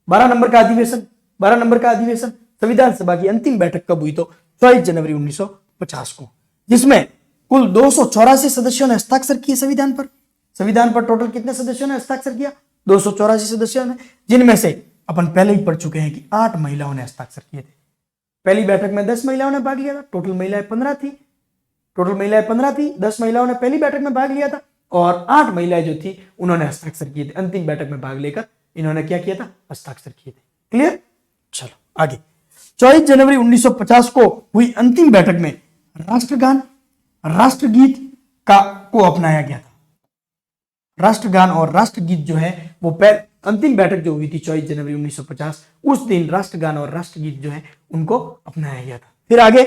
12 नंबर का अधिवेशन, 12 नंबर का अधिवेशन। संविधान सभा की अंतिम बैठक कब हुई? तो 24 जनवरी 1950 को, जिसमें कुल 284 सदस्यों ने हस्ताक्षर किए संविधान पर। संविधान पर टोटल कितने सदस्यों ने हस्ताक्षर किया? 284 सदस्यों ने, जिनमें से अपन पहले ही पढ़ चुके हैं कि 8 महिलाओं ने हस्ताक्षर किए थे। पहली बैठक में 10 महिलाओं ने भाग लिया था, टोटल महिलाएं 15 थी। टोटल महिलाएं 15 थी, 10 महिलाओं ने पहली बैठक में भाग लिया था और 8 महिलाएं जो थी उन्होंने हस्ताक्षर किए थे। अंतिम बैठक में भाग लेकर इन्होंने क्या किया था? हस्ताक्षर किए थे। क्लियर? चलो आगे। 24 जनवरी 1950 को हुई अंतिम बैठक में राष्ट्रगान, राष्ट्रगीत को अपनाया गया था। राष्ट्रगान और राष्ट्रगीत जो है वो अंतिम बैठक जो हुई थी 24 जनवरी 1950, उस दिन राष्ट्रगान और राष्ट्रगीत जो है उनको अपनाया गया था। फिर आगे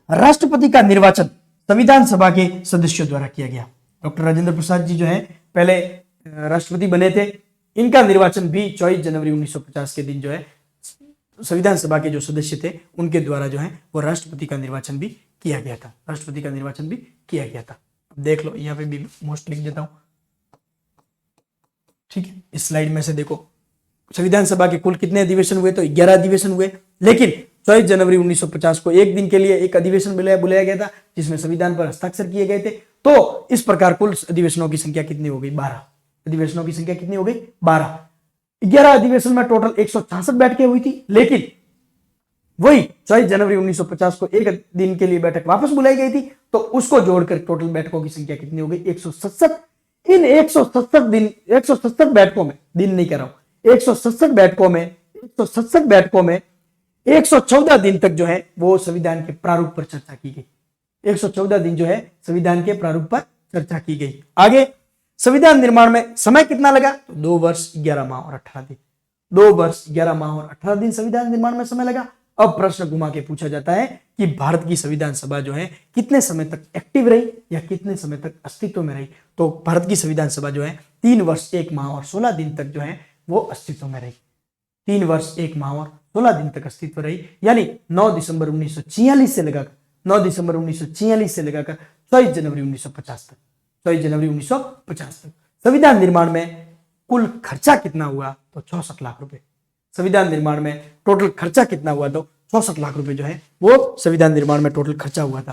राष्ट्रपति का निर्वाचन संविधान सभा के सदस्यों द्वारा किया गया। डॉक्टर राजेंद्र प्रसाद जी जो है पहले राष्ट्रपति बने थे, इनका निर्वाचन भी 24 जनवरी 1950 के दिन जो है संविधान सभा के जो सदस्य थे उनके द्वारा जो है वो राष्ट्रपति का निर्वाचन भी किया गया था। राष्ट्रपति का निर्वाचन भी किया गया था। अब देख लो, यहाँ पे भी मोस्ट लिख देता हूं, ठीक है। इस स्लाइड में से देखो संविधान सभा के कुल कितने अधिवेशन हुए? तो 11 अधिवेशन हुए, लेकिन 24 जनवरी 1950 को एक दिन के लिए एक अधिवेशन बुलाया गया था जिसमें संविधान पर हस्ताक्षर किए गए थे। तो इस प्रकार कुल अधिवेशनों की संख्या कितनी हो गई? 12। अधिवेशनों की संख्या कितनी हो गई? 12। 11 अधिवेशन में टोटल 166 बैठकें हुई थी, लेकिन वही 24 जनवरी 1950 को एक दिन के लिए बैठक वापस बुलाई गई थी, तो उसको जोड़कर टोटल बैठकों की संख्या कितनी हो गई? 167। इन 167 बैठकों में, दिन नहीं कह रहा हूं, 167 बैठकों में 114 दिन तक जो है वो संविधान के प्रारूप पर चर्चा की गई। 114 दिन जो है संविधान के प्रारूप पर चर्चा की गई। आगे संविधान निर्माण में समय कितना लगा? तो 2 वर्ष 11 माह और 18 दिन। 2 वर्ष 11 माह और 18 दिन संविधान निर्माण में समय लगा। अब प्रश्न घुमा के पूछा जाता है कि भारत की संविधान सभा जो है कितने समय तक एक्टिव रही या कितने समय तक अस्तित्व में रही? तो भारत की संविधान सभा जो है 3 वर्ष 1 माह और 16 दिन तक जो है वो अस्तित्व में रही। 3 वर्ष 1 माह और 16 दिन तक अस्तित्व रही, यानी 9 दिसंबर 1946 से लगाकर 24 जनवरी 1950 तक, 24 जनवरी 1950 तक। संविधान निर्माण में कुल खर्चा कितना हुआ? तो 64 लाख रुपए। संविधान निर्माण में टोटल खर्चा कितना हुआ? तो 64 लाख रुपए जो है वो संविधान निर्माण में टोटल खर्चा हुआ था।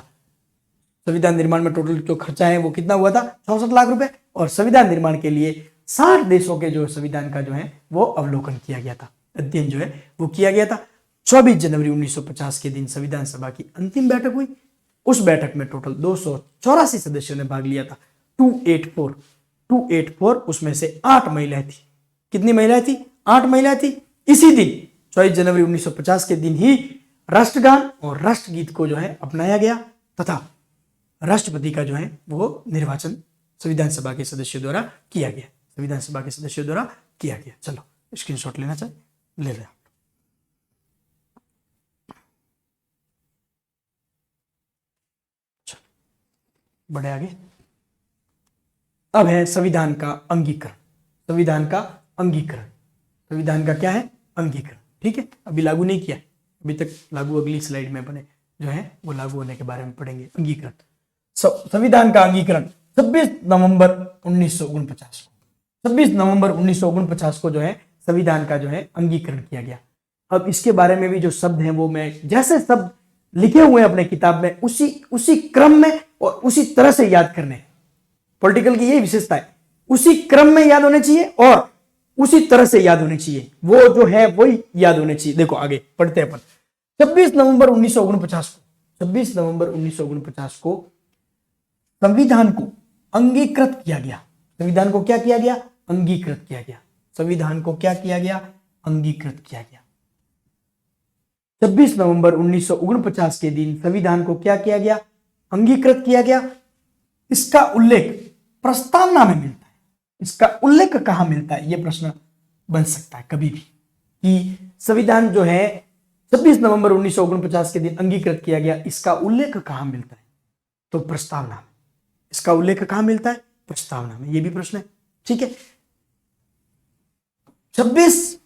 संविधान निर्माण में टोटल जो खर्चा है वो कितना हुआ था, 64 लाख रुपए। और संविधान निर्माण के लिए 60 देशों के जो संविधान का जो है वो अवलोकन किया गया था, अध्ययन जो है वो किया गया था। 24 जनवरी 1950 के दिन संविधान सभा की अंतिम बैठक हुई। उस बैठक में टोटल 284 सदस्यों ने भाग लिया था, 284। उसमें से 8 महिलाएं थी। कितनी महिलाएं थी? 8 महिलाएं थी। इसी दिन 24 जनवरी 1950 के दिन ही राष्ट्रगान और राष्ट्रगीत को जो है अपनाया गया तथा राष्ट्रपति का जो है वो निर्वाचन संविधान सभा के सदस्यों द्वारा किया गया। संविधान सभा के सदस्यों द्वारा किया गया। चलो स्क्रीनशॉट लेना चाहे ले लें। बढ़े आगे। अब है संविधान का अंगीकरण। संविधान का अंगीकरण, संविधान का क्या है? अंगीकरण। ठीक है, अभी लागू नहीं किया, अभी तक लागू अगली स्लाइड में बने जो है वो लागू होने के बारे में पढ़ेंगे। अंगीकरण, संविधान का अंगीकरण 26 नवंबर 1949 को 26 नवंबर 1949 को जो है संविधान का जो है अंगीकरण किया गया। अब इसके बारे में भी जो शब्द हैं वो मैं जैसे शब्द लिखे हुए हैं अपने किताब में उसी क्रम में और उसी तरह से याद करने। पॉलिटिकल की यही विशेषता है, उसी क्रम में याद होने चाहिए और उसी तरह से याद होने चाहिए, वो जो है वही याद होने चाहिए। देखो आगे पढ़ते हैं अपन। 26 नवंबर 1949 को संविधान को अंगीकृत किया गया। संविधान को क्या किया गया? अंगीकृत किया गया। संविधान को क्या किया गया? अंगीकृत किया गया। 26 नवंबर 1949 के दिन संविधान को क्या किया गया? अंगीकृत किया गया। इसका उल्लेख प्रस्तावना में मिलता है। इसका उल्लेख कहां मिलता है? यह प्रश्न बन सकता है कभी भी कि संविधान जो है 26 नवंबर 1949 के दिन अंगीकृत किया गया, इसका उल्लेख कहां मिलता है? तो प्रस्तावना में। इसका उल्लेख कहां मिलता है? प्रस्तावना में। यह भी प्रश्न है। ठीक है, 26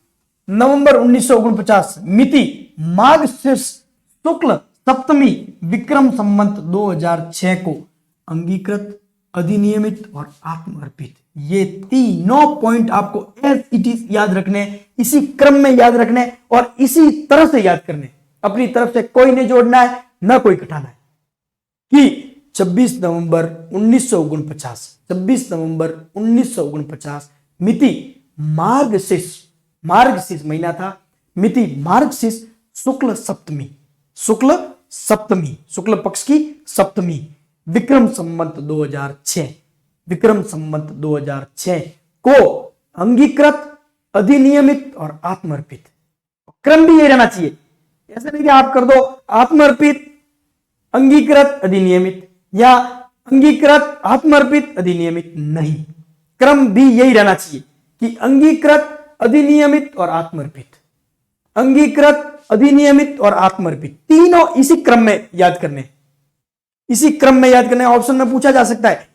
नवंबर 1949 मिति माघ शुक्ल सप्तमी विक्रम संवत 2006 को अंगीकृत, अधिनियमित और आत्मर्पित। ये तीनों पॉइंट आपको एज इट इज याद रखने, इसी क्रम में याद रखने और इसी तरह से याद करने। अपनी तरफ से कोई नहीं जोड़ना है, ना कोई घटाना है कि 26 नवंबर 1949 मिति मार्गशीर्ष महीना था। मिति मार्गशीर्ष शुक्ल पक्ष की सप्तमी विक्रम संवत 2006 को अंगीकृत, अधिनियमित और आत्मर्पित। क्रम भी ये रहना चाहिए, ऐसा नहीं कि आप कर दो आत्मर्पित अंगीकृत अधिनियमित या अंगीकृत आत्मर्पित अधिनियमित। नहीं, क्रम भी यही रहना चाहिए कि अंगीकृत, अधिनियमित और आत्मर्पित। अंगीकृत, अधिनियमित और आत्मर्पित, तीनों इसी क्रम में याद करने। इसी क्रम में याद करने। ऑप्शन में पूछा जा सकता है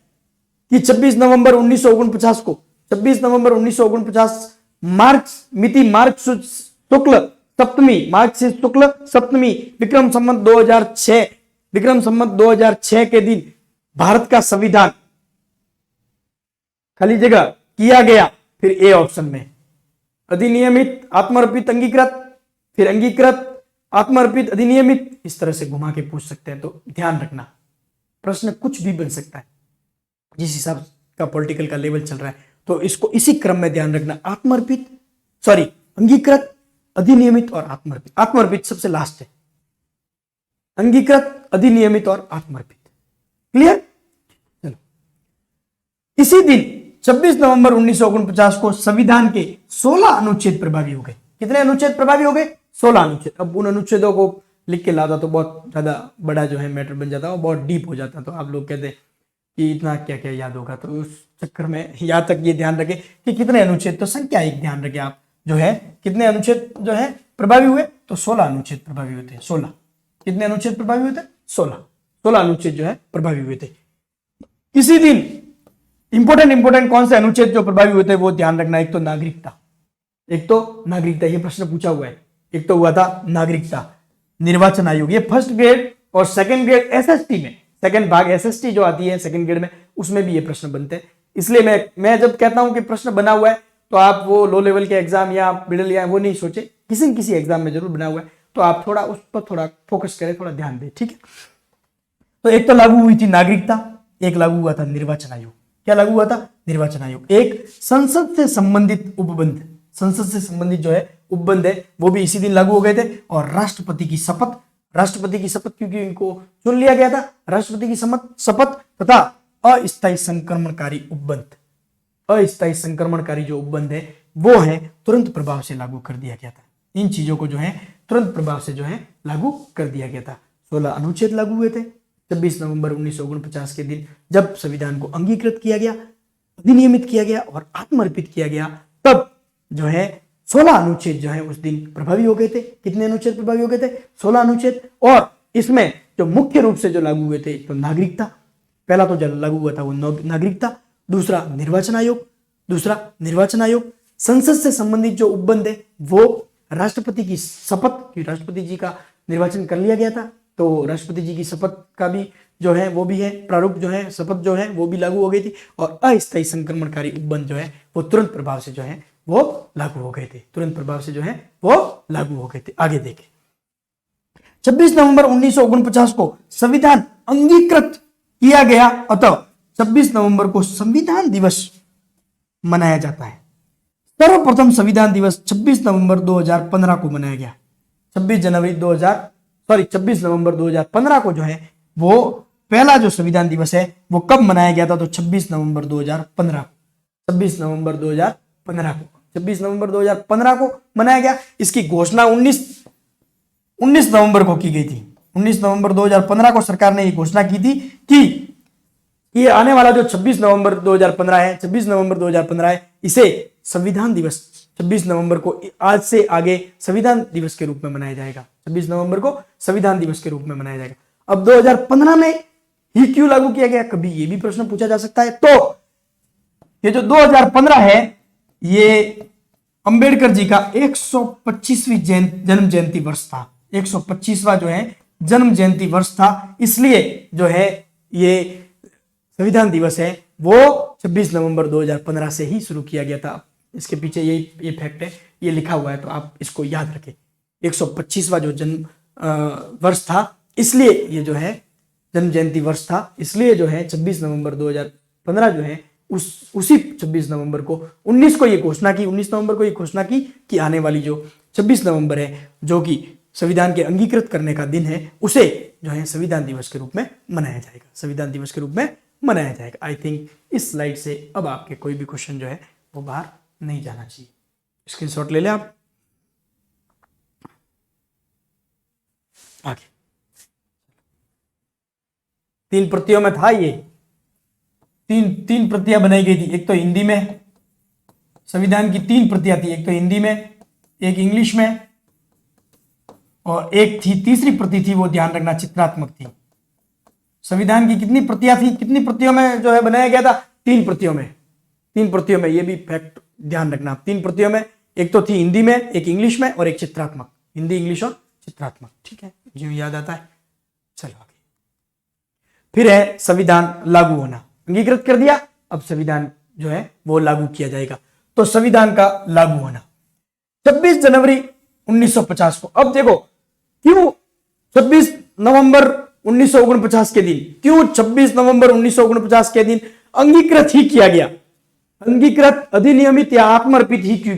कि 26 नवंबर 1949 को 26 नवंबर 1949 मिति शुक्ल सप्तमी विक्रम संवत 2006 के दिन भारत का संविधान खाली जगह किया गया। फिर ए ऑप्शन में अधिनियमित, आत्मर्पित, अंगीकृत, फिर अंगीकृत, आत्मर्पित, अधिनियमित। इस तरह से घुमा के पूछ सकते हैं, तो ध्यान रखना प्रश्न कुछ भी बन सकता है जिस हिसाब का पॉलिटिकल का लेवल चल रहा है। तो इसको इसी क्रम में ध्यान रखना। अंगीकृत, अधिनियमित और आत्मर्पित। आत्मर्पित सबसे लास्ट है। अंगीकृत, अधिनियमित और आत्मर्पित। क्लियर? चलो, इसी दिन 26 नवंबर 1949 को संविधान के 16 अनुच्छेद प्रभावी हो गए। कितने अनुच्छेद प्रभावी हो गए? 16 अनुच्छेद। अब उन अनुच्छेदों को लिख के लाता तो बहुत ज्यादा बड़ा जो है मैटर बन जाता, बहुत डीप हो जाता। तो आप लोग कहते कि इतना क्या क्या याद होगा, तो उस चक्कर में यहाँ तक ये ध्यान रखें कि कितने अनुच्छेद, तो संख्या एक ध्यान रखें आप जो है, कितने अनुच्छेद जो है प्रभावी हुए, तो 16 अनुच्छेद प्रभावी होते हैं। 16 कितने अनुच्छेद प्रभावी होते हैं? 16 अनुच्छेद जो है प्रभावी हुए थे। इसी दिन इंपोर्टेंट कौन से अनुच्छेद जो प्रभावी होते हैं वो ध्यान रखना। एक तो नागरिकता, ये प्रश्न पूछा हुआ है। एक तो हुआ था नागरिकता, निर्वाचन आयोग, ये फर्स्ट ग्रेड और सेकंड ग्रेड एसएसटी में, सेकंड भाग एसएसटी जो आती है सेकंड ग्रेड में, उसमें भी ये प्रश्न बनते हैं। इसलिए मैं जब कहता हूं कि प्रश्न बना हुआ है, तो आप वो लो लेवल के एग्जाम या मिडिल या वो नहीं सोचे, किसी न किसी एग्जाम में जरूर बना हुआ है। तो आप थोड़ा उस पर थोड़ा फोकस करें, थोड़ा ध्यान दें, ठीक है। तो एक तो लागू हुई थी नागरिकता, एक लागू हुआ था निर्वाचन आयोग। क्या लागू हुआ था? निर्वाचन आयोग। एक संसद से संबंधित उपबंध, संसद से संबंधित जो है उपबंध है वो भी इसी दिन लागू हो गए थे। और राष्ट्रपति की शपथ, राष्ट्रपति की शपथ क्योंकि इनको चुन लिया गया था, राष्ट्रपति की शपथ तथा अस्थायी संक्रमणकारी उपबंध, अस्थायी संक्रमणकारी जो उपबंध है वो है तुरंत प्रभाव से लागू कर दिया गया था। इन चीजों को जो है तुरंत प्रभाव से जो है लागू कर दिया गया था। 16 अनुच्छेद लागू हुए थे 26 नवंबर 1949 के दिन, जब संविधान को अंगीकृत किया गया, अधिनियमित किया गया और आत्मर्पित किया गया, तब जो है 16 अनुच्छेद जो है उस दिन प्रभावी हो गए थे। कितने अनुच्छेद प्रभावी हो गए थे? 16 अनुच्छेद। और इसमें जो मुख्य रूप से जो लागू हुए थे, तो नागरिकता, पहला तो जो लागू हुआ था वो नागरिकता, दूसरा निर्वाचन आयोग, दूसरा निर्वाचन आयोग, संसद से संबंधित जो उपबंध है वो राष्ट्रपति की शपथ, कि राष्ट्रपति जी का निर्वाचन कर लिया गया था, तो राष्ट्रपति जी की शपथ का भी जो है वो भी है, प्रारूप जो है शपथ जो है वो भी लागू हो गई थी। और अस्थायी संक्रमणकारी उपबंध जो है वो तुरंत प्रभाव से जो है वो लागू हो गए थे, तुरंत प्रभाव से जो है वो लागू हो गए थे। आगे देखें, 26 नवंबर 1949 को संविधान अंगीकृत किया गया, अतः 26 नवंबर को संविधान दिवस मनाया जाता है। सर्वप्रथम संविधान दिवस 26 नवंबर 2015 को मनाया गया। 26 नवंबर 2015 को जो है वो पहला जो संविधान दिवस है वो कब मनाया गया था? तो 26 नवंबर 2015 को, 26 नवंबर 2015 को, 26 नवंबर 2015 को मनाया गया। इसकी घोषणा 19 नवंबर को की गई थी। 19 नवंबर 2015 को सरकार ने ये घोषणा की थी कि ये आने वाला जो 26 नवंबर 2015 है, 26 नवंबर 2015 है, इसे संविधान दिवस 26 नवंबर को आज से आगे संविधान दिवस के रूप में मनाया जाएगा। 26 नवंबर को संविधान दिवस के रूप में मनाया जाएगा। अब 2015 में ही क्यों लागू किया गया, कभी ये भी प्रश्न पूछा जा सकता है। तो ये जो 2015 है ये अंबेडकर जी का 125वीं जन्म जयंती वर्ष था, 125वां जो है जन्म जयंती वर्ष था, इसलिए जो है ये संविधान दिवस है वो 26 नवंबर 2015 से ही शुरू किया गया था। इसके पीछे ये फैक्ट है, ये लिखा हुआ है, तो आप इसको याद रखें। 125वां जो जन्म वर्ष था, इसलिए ये जो है जन्म जयंती वर्ष था, इसलिए जो है 26 नवंबर 2015 जो है उसी 26 नवंबर को 19 नवंबर को ये घोषणा की कि आने वाली जो 26 नवंबर है, जो कि संविधान के अंगीकृत करने का दिन है, उसे जो है संविधान दिवस के रूप में मनाया जाएगा, संविधान दिवस के रूप में मनाया जाएगा। आई थिंक इस स्लाइड से अब आपके कोई भी क्वेश्चन जो है वो बाहर नहीं जाना चाहिए। स्क्रीनशॉट ले लें आप। आगे 3 प्रतियों में था ये, तीन प्रतियां बनाई गई थी। एक तो हिंदी में, संविधान की 3 प्रतियां थी, एक तो हिंदी में, एक इंग्लिश में, और एक थी तीसरी प्रति थी, वो ध्यान रखना चित्रात्मक थी। संविधान की कितनी प्रतियां थी, कितनी प्रतियों में जो है बनाया गया था? 3 प्रतियों में, 3 प्रतियों में। ये भी फैक्ट ध्यान रखना, 3 प्रतियों में, एक तो थी हिंदी में, एक इंग्लिश में और एक चित्रात्मक, हिंदी इंग्लिश और चित्रात्मक, ठीक है, जो याद आता है। चलो आगे, फिर है संविधान लागू होना। अंगीकृत कर दिया, अब संविधान जो है वो लागू किया जाएगा। तो संविधान का लागू होना 26 जनवरी 1950 को। अब देखो क्यों 26 नवंबर 1949 के दिन, क्यों 26 नवंबर 1949 के दिन अंगीकृत ही किया गया, अंगीकृत, अधिनियमित या आत्मर्पित ही क्यों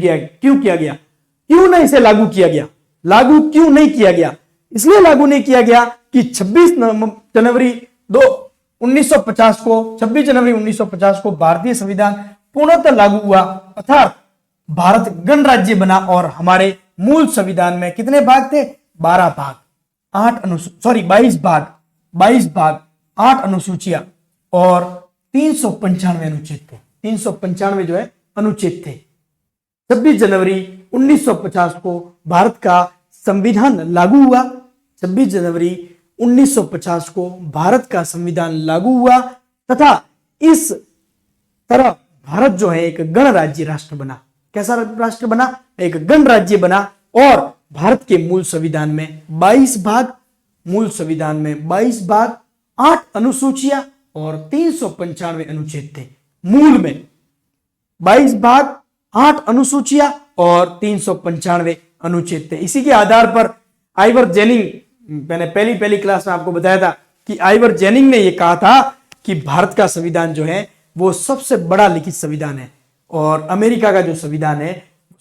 किया गया, क्यों नहीं इसे लागू किया गया, लागू क्यों नहीं किया गया? इसलिए लागू नहीं किया गया कि 26 जनवरी 1950 को भारतीय संविधान पूर्णतः लागू हुआ, अर्थात भारत गणराज्य बना और हमारे मूल संविधान में कितने भाग थे? 12 भाग, 22 भाग, 8 अनुसूचियां और 395 अनुच्छेद थे, 395 जो है अनुच्छेद थे। 26 जनवरी 1950 को भारत का संविधान लागू हुआ, 26 जनवरी 1950 को भारत का संविधान लागू हुआ तथा इस तरह भारत जो है एक गणराज्य राष्ट्र बना। कैसा राष्ट्र बना? एक गणराज्य बना। और भारत के मूल संविधान में 22 भाग, मूल संविधान में 22 भाग, 8 अनुसूचियां और 395 अनुच्छेद थे। मूल में 22 भाग, 8 अनुसूचियां और 395 अनुच्छेद थे। इसी के आधार पर आइवर जेनिंग, मैंने पहली क्लास में आपको बताया था कि आइवर जेनिंग ने यह कहा था कि भारत का संविधान जो है वो सबसे बड़ा लिखित संविधान है और अमेरिका का जो संविधान है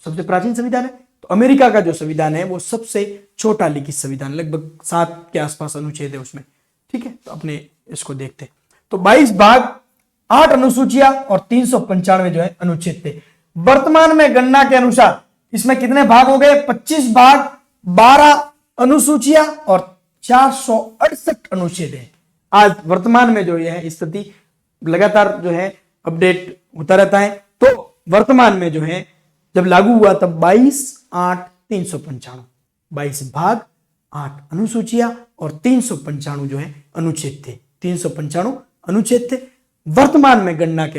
सबसे प्राचीन संविधान है, तो अमेरिका का जो संविधान है वो सबसे छोटा लिखित संविधान, लगभग 7 के आसपास अनुच्छेद है उसमें। ठीक है, तो अपने इसको देखते हैं। तो 22 भाग, 8 अनुसूचियां और 395 जो है अनुच्छेद थे। वर्तमान में गणना के अनुसार इसमें कितने भाग हो गए? 25 भाग, 12 अनुसूचियां और 468 अनुच्छेद है। आज वर्तमान में जो है स्थिति लगातार जो है अपडेट होता रहता है। तो वर्तमान में जो है जब लागू हुआ तब 22/8/395, 22 भाग, 8 अनुसूचियां और 395 जो है अनुच्छेद थे। 395 अनुच्छेद थे। वर्तमान में गणना के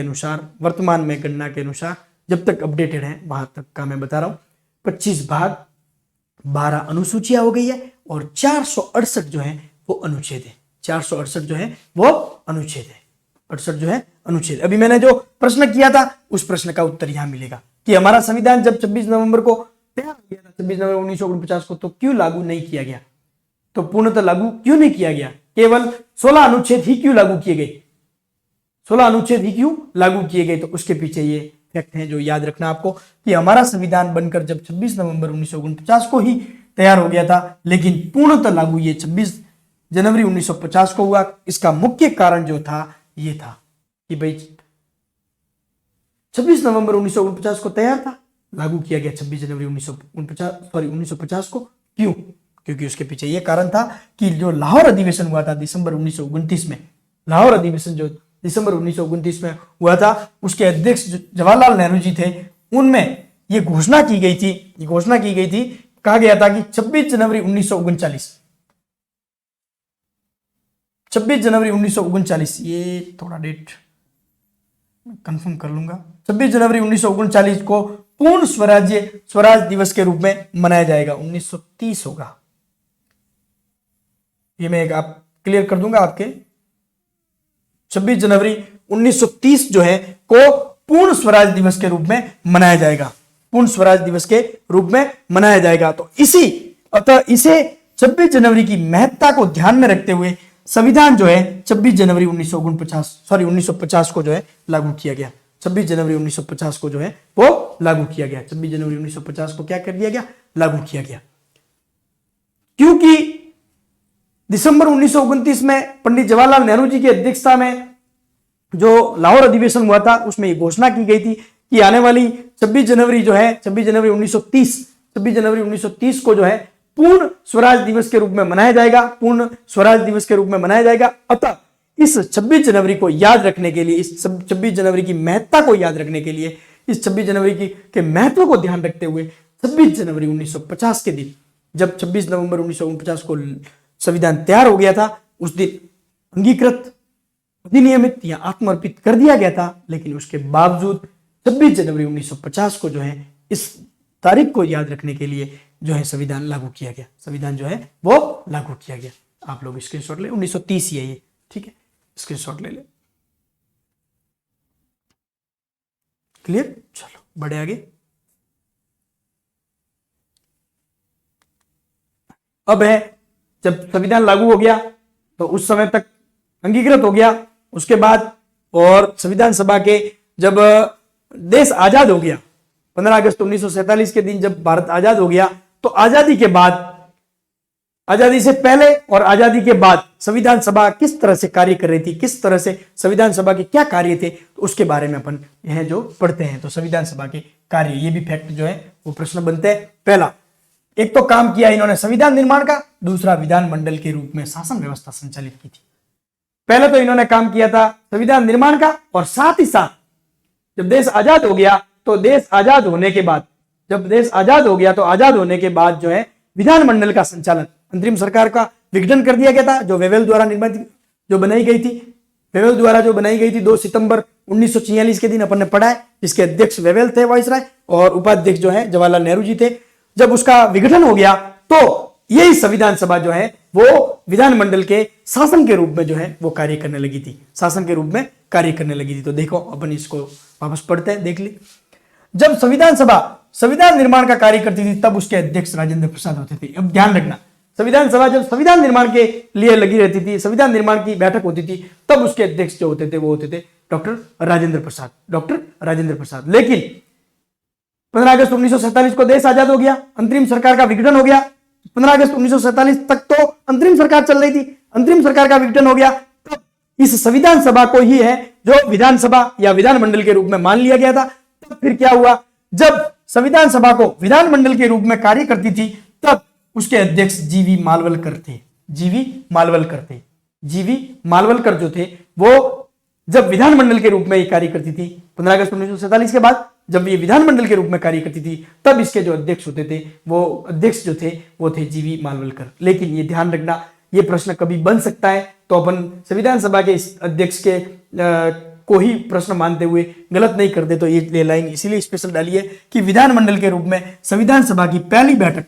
अनुसार जब तक अपडेटेड है वहां तक का मैं बता रहा हूं, 25 भाग, 12 अनुसूचियां हो गई है और 468 जो है वो अनुच्छेद है। 468 जो है वो अनुच्छेद है। 68 जो है अनुच्छेद। अभी मैंने जो प्रश्न किया था उस प्रश्न का उत्तर यहां मिलेगा कि हमारा संविधान जब 26 नवंबर को तैयार हो गया था, 26 नवंबर 1949 को, तो क्यों लागू नहीं किया गया? तो पूर्णतः लागू क्यों नहीं किया गया? केवल 16 अनुच्छेद ही क्यों लागू किए गए? 16 अनुच्छेद ही क्यों लागू किए गए? तो उसके पीछे ये फैक्ट है जो याद रखना आपको कि हमारा संविधान बनकर जब 26 नवंबर 1949 को ही तैयार हो गया था, लेकिन पूर्णतः लागू ये 26 जनवरी 1950 को हुआ। इसका मुख्य कारण जो था ये था कि भाई 26 नवंबर 1949 को तैयार था, लागू किया गया 26 जनवरी 1950 को। क्यों? क्योंकि उसके पीछे यह कारण था कि जो लाहौर अधिवेशन हुआ था दिसंबर 1929 में, लाहौर अधिवेशन जो दिसंबर 1929 में हुआ था, उसके अध्यक्ष जवाहरलाल नेहरू जी थे। उनमें यह घोषणा की गई थी, कहा गया था कि 26 जनवरी 1939, ये थोड़ा डेट कंफर्म कर लूंगा, 26 जनवरी 1939 को पूर्ण स्वराज दिवस के रूप में मनाया जाएगा। 1930 होगा, ये मैं आप क्लियर कर दूंगा आपके। 26 जनवरी 1930 जो है को पूर्ण स्वराज दिवस के रूप में मनाया जाएगा, पूर्ण स्वराज दिवस के रूप में मनाया जाएगा। तो इसे 26 जनवरी की महत्ता को ध्यान में रखते हुए संविधान जो है 26 जनवरी 1950 को जो है लागू किया गया। 26 जनवरी 1950 को जो है वो लागू किया गया। 26 जनवरी 1950 को क्या कर दिया गया? लागू किया गया। क्योंकि दिसंबर 1929 में पंडित जवाहरलाल नेहरू जी की अध्यक्षता में जो लाहौर अधिवेशन हुआ था उसमें ये घोषणा की गई थी कि आने वाली 26 जनवरी 1930 को जो है पूर्ण स्वराज दिवस के रूप में मनाया जाएगा। अतः इस 26 जनवरी को याद रखने के लिए, इस 26 जनवरी की महत्ता को याद रखने के लिए, इस 26 जनवरी के महत्व को ध्यान रखते हुए 26 जनवरी 1950 के दिन, जब 26 नवंबर 1949 को संविधान तैयार हो गया था, उस दिन अंगीकृत, अधिनियमित या आत्मर्पित कर दिया गया था। लेकिन उसके बावजूद 26 जनवरी 1950 को जो है इस तारीख को याद रखने के लिए जो है संविधान लागू किया गया। संविधान जो है वो लागू किया गया। आप लोग स्क्रीनशॉट ले, 1930 ही है ये, ठीक है, स्क्रीनशॉट ले ले। क्लियर? चलो बढ़े आगे। अब है जब संविधान लागू हो गया तो उस समय तक अंगीकृत हो गया, उसके बाद और संविधान सभा के जब देश आजाद हो गया 15 अगस्त 1947 के दिन जब भारत आजाद हो गया, तो आजादी के बाद, आजादी से पहले और आजादी के बाद संविधान सभा किस तरह से कार्य कर रही थी, किस तरह से संविधान सभा के क्या कार्य थे, तो उसके बारे में अपन यह जो पढ़ते हैं। तो संविधान सभा के कार्य, ये भी फैक्ट जो है वो प्रश्न बनते हैं। पहला, एक तो काम किया इन्होंने संविधान निर्माण का, दूसरा विधानमंडल के रूप में शासन व्यवस्था संचालित की थी। पहले तो इन्होंने काम किया था संविधान निर्माण का, और साथ ही साथ जब देश आजाद हो गया तो देश आजाद होने के बाद, जब देश आजाद हो गया तो आजाद होने के बाद जो है विधानमंडल का संचालन, अंतरिम सरकार का विघटन कर दिया गया था, जो वेवेल द्वारा निर्मित जो बनाई गई थी, वेवेल द्वारा जो बनाई गई थी 2 सितंबर 1946 के दिन अपन ने पढ़ा है, जिसके अध्यक्ष वेवेल थे वाइसराय, और उपाध्यक्ष जो है जवाहरलाल नेहरू जी थे। जब उसका विघटन हो गया तो यही संविधान सभा जो है वो विधानमंडल के शासन के रूप में जो है वो कार्य करने लगी थी, शासन के रूप में कार्य करने लगी थी। तो देखो अपन इसको वापस पढ़ते हैं, देख ली। जब संविधान सभा संविधान निर्माण का कार्य करती थी तब उसके अध्यक्ष राजेंद्र प्रसाद होते थे। अब ध्यान रखना, संविधान सभा जब संविधान निर्माण के लिए लगी रहती थी, संविधान निर्माण की बैठक होती थी, तब उसके अध्यक्ष जो होते थे वो होते थे डॉक्टर राजेंद्र प्रसाद, डॉक्टर राजेंद्र प्रसाद। लेकिन 15 अगस्त 1947 को देश आजाद हो गया, अंतरिम सरकार का विघटन हो गया। 15 अगस्त 1947 तक तो अंतरिम सरकार चल रही थी, अंतरिम सरकार का विघटन हो गया। तब इस संविधान सभा को ही है जो विधानसभा या विधानमंडल के रूप में मान लिया गया था। तब फिर क्या हुआ, जब संविधान सभा को विधानमंडल के रूप में कार्य करती थी, तब उसके अध्यक्ष जीवी मालवलकर थे। जीवी मालवलकर थे। जीवी मालवलकर जो थे वो जब विधानमंडल के रूप में ये कार्य करती थी, 15 अगस्त 1947 के बाद जब ये विधानमंडल के रूप में कार्य करती थी, तब इसके जो अध्यक्ष होते थे वो अध्यक्ष जो थे वो थे जीवी मालवलकर। लेकिन ये ध्यान रखना, ये प्रश्न कभी बन सकता है, तो अपन संविधान सभा के इस अध्यक्ष के को ही प्रश्न मानते हुए गलत नहीं करते। तो ये लाइन इसीलिए स्पेशल डाली है कि विधानमंडल के रूप में संविधान सभा की पहली बैठक